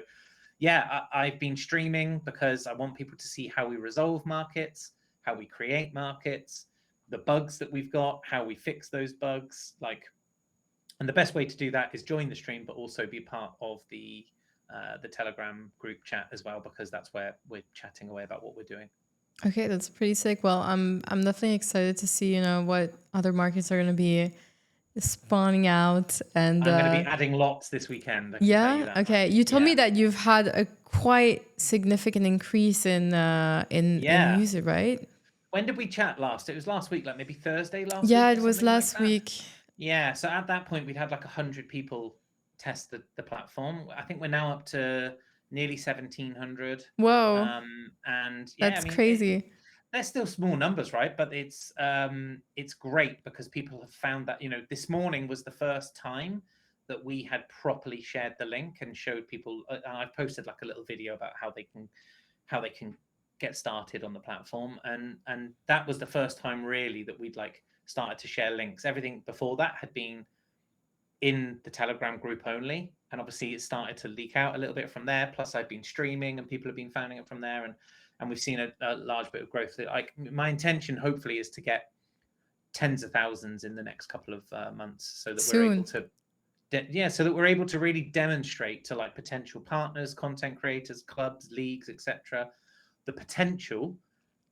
B: yeah, I've been streaming because I want people to see how we resolve markets, how we create markets, the bugs that we've got, how we fix those bugs. And the best way to do that is join the stream, but also be part of the Telegram group chat as well, because that's where we're chatting away about what we're doing.
A: Okay, that's pretty sick. Well, I'm definitely excited to see, what other markets are going to be spawning out. And
B: I'm going to be adding lots this weekend. I can tell you
A: yeah,
B: that
A: okay.
B: much.
A: You told me
B: Yeah.
A: that you've had a quite significant increase in
B: Yeah.
A: user, right?
B: When did we chat last? It was last week, like maybe Thursday last
A: Yeah,
B: week
A: it
B: or
A: was
B: something like
A: last
B: that.
A: week.
B: Yeah. So at that point, we'd had like 100 people test the platform. I think we're now up to nearly 1,700.
A: Whoa,
B: And yeah, I
A: that's
B: mean,
A: crazy.
B: they're still small numbers, right? But it's great because people have found that, this morning was the first time that we had properly shared the link and showed people. I've posted like a little video about how they can get started on the platform, and that was the first time really that we'd like started to share links. Everything before that had been in the Telegram group only, and obviously it started to leak out a little bit from there. Plus I've been streaming and people have been finding it from there, and we've seen a large bit of growth. Like my intention hopefully is to get tens of thousands in the next couple of months, so that we're able
A: Soon.
B: to so that we're able to really demonstrate to like potential partners, content creators, clubs, leagues, etc., the potential.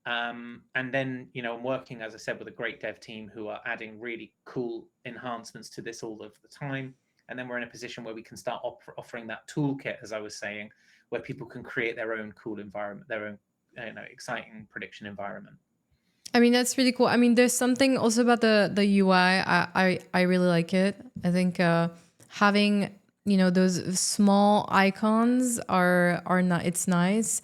B: And then, I'm working, as I said, with a great dev team who are adding really cool enhancements to this all of the time. And then we're in a position where we can start offering that toolkit, as I was saying, where people can create their own cool environment, their own exciting prediction environment.
A: I mean, that's really cool. I mean, there's something also about the UI. I really like it. I think having those small icons are not. It's nice.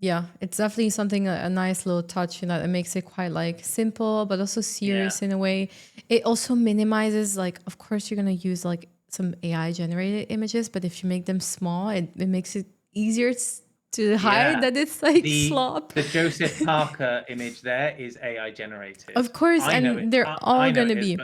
A: Yeah, it's definitely something a nice little touch. It makes it quite like simple, but also serious in a way. It also minimizes like, of course, you're gonna use like some AI generated images, but if you make them small, it makes it easier to hide that it's like slop.
B: The Joseph Parker image there is AI generated.
A: Of course,
B: I know
A: and
B: it.
A: they're all
B: I know
A: gonna
B: it is,
A: be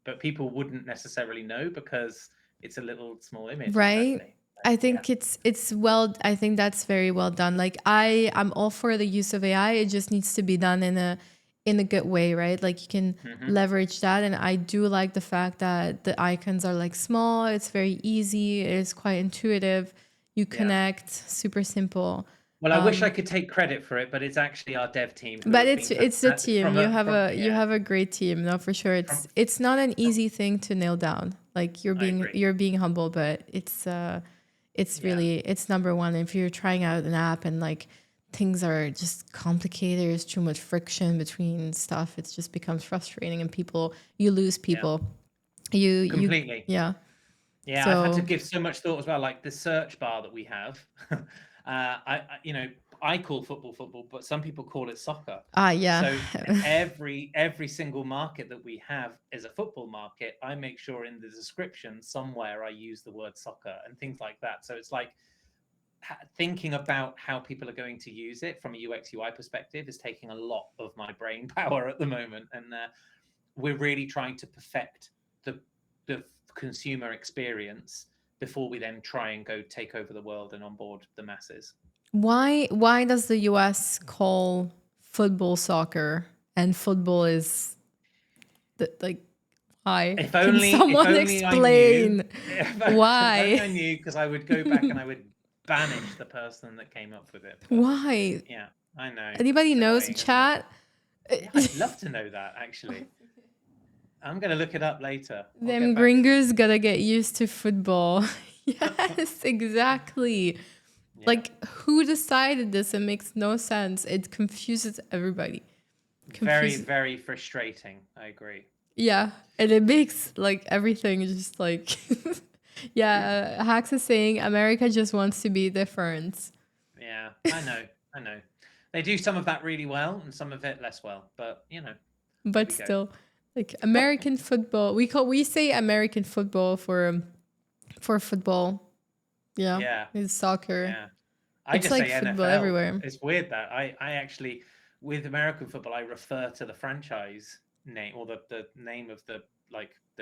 B: but people wouldn't necessarily know because it's a little small image.
A: right.
B: Exactly.
A: I think it's well. I think that's very well done. Like I'm all for the use of AI. It just needs to be done in a good way, right? Like you can leverage that, and I do like the fact that the icons are like small. It's very easy. It's quite intuitive. You connect, super simple.
B: Well, I wish I could take credit for it, but it's actually our dev team.
A: But it's the team. You have a great team. No, for sure. It's not an easy thing to nail down. Like you're being humble, but it's really it's number one. If you're trying out an app and like things are just complicated, there's too much friction between stuff, it just becomes frustrating, and you lose people.
B: Completely.
A: Yeah.
B: Yeah, I've had to give so much thought as well. Like the search bar that we have, I call football, but some people call it soccer.
A: Yeah.
B: So every single market that we have is a football market. I make sure in the description somewhere I use the word soccer and things like that. So it's like thinking about how people are going to use it from a UX UI perspective is taking a lot of my brain power at the moment, and we're really trying to perfect the consumer experience before we then try and go take over the world and onboard the masses.
A: Why does the US call football soccer and football is like why? Can someone explain why?
B: If only I knew, because I would go back and I would banish the person that came up with it.
A: But why?
B: Yeah, I know.
A: Anybody knows, chat?
B: Yeah, I'd love to know that, actually. I'm going to look it up later.
A: Them gringos gotta get used to football. Yes, exactly. Yeah. Like, who decided this? It makes no sense. It confuses everybody.
B: Very, very frustrating. I agree.
A: Yeah, and it makes like everything just like... Yeah, Hax is saying America just wants to be different.
B: Yeah, I know. They do some of that really well and some of it less well, but
A: but
B: we go.
A: still, like American football. We say American football for football. Yeah,
B: Yeah,
A: it's soccer.
B: yeah. I
A: It's
B: just
A: like
B: say
A: football
B: NFL.
A: everywhere.
B: It's weird that I actually, with American football, I refer to the franchise name or the name of the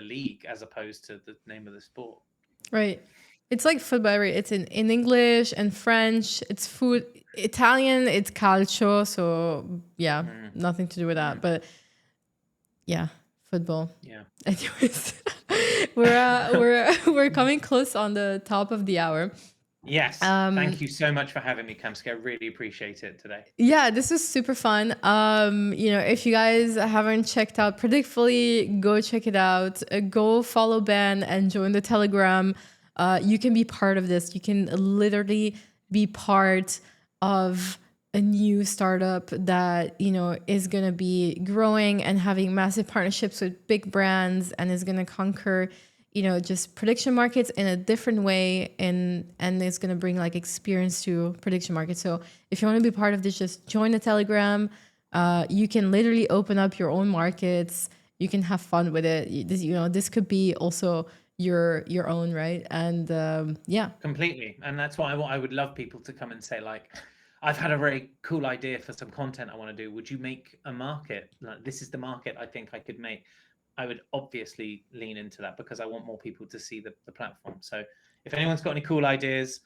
B: league as opposed to the name of the sport.
A: Right. It's like football. It's in English and French. It's food. Italian, it's calcio. So yeah,
B: Mm,
A: nothing to do with that.
B: mm,
A: But yeah, football.
B: yeah.
A: Anyways, we're coming close on the top of the hour.
B: Yes. Thank you so much for having me, Kamsky. I really appreciate it today.
A: Yeah, this was super fun. If you guys haven't checked out Predictfully, go check it out. Go follow Ben and join the Telegram. You can be part of this. You can literally be part of a new startup that is going to be growing and having massive partnerships with big brands and is going to conquer just prediction markets in a different way, and it's going to bring like experience to prediction markets. So if you want to be part of this, just join the Telegram. You can literally open up your own markets. You can have fun with it. This could be also your own, right? And yeah.
B: Completely. And that's why I would love people to come and say, like, I've had a very cool idea for some content I want to do. Would you make a market? Like, this is the market I think I could make. I would obviously lean into that because I want more people to see the platform. So if anyone's got any cool ideas,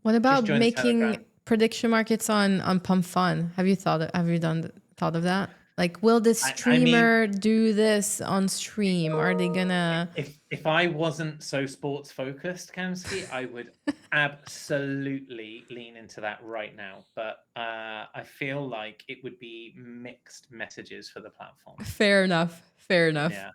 A: What
B: just
A: about
B: join the
A: making
B: Telegram.
A: prediction markets on Pump Fun? Have you thought of that? Like, will this
B: I mean,
A: streamer do this on stream? Are they gonna?
B: if I wasn't so sports focused, Kamsky, I would absolutely lean into that right now. But I feel like it would be mixed messages for the platform.
A: Fair enough. Fair enough.
B: Yeah.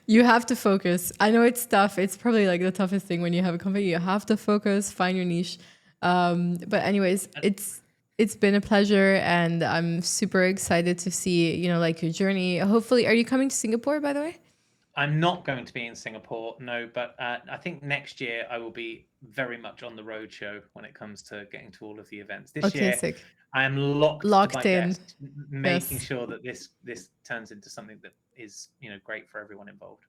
A: You have to focus. I know it's tough. It's probably like the toughest thing when you have a company. You have to focus, find your niche. But anyways, it's been a pleasure, and I'm super excited to see like your journey. Hopefully, are you coming to Singapore, by the way?
B: I'm not going to be in Singapore, no, but I think next year I will be very much on the road show when it comes to getting to all of the events. This
A: Okay,
B: year,
A: sick.
B: I am locked to my
A: Locked in.
B: desk, making
A: Yes.
B: sure that this turns into something that is great for everyone involved.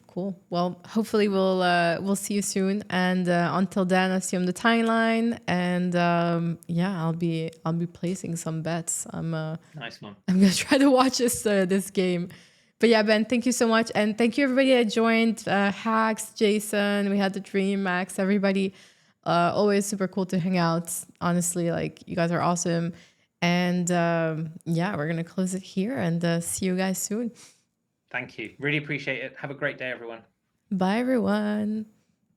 A: Cool. Well, hopefully we'll see you soon. And until then, I'll see you on the timeline. And yeah, I'll be placing some bets.
B: Nice one.
A: I'm gonna try to watch this game. But yeah, Ben, thank you so much, and thank you everybody that joined. Hacks, Jason, we had the Dream, Max, everybody. Always super cool to hang out. Honestly, like you guys are awesome. And yeah, we're gonna close it here and see you guys soon.
B: Thank you. Really appreciate it. Have a great day, everyone.
A: Bye, everyone.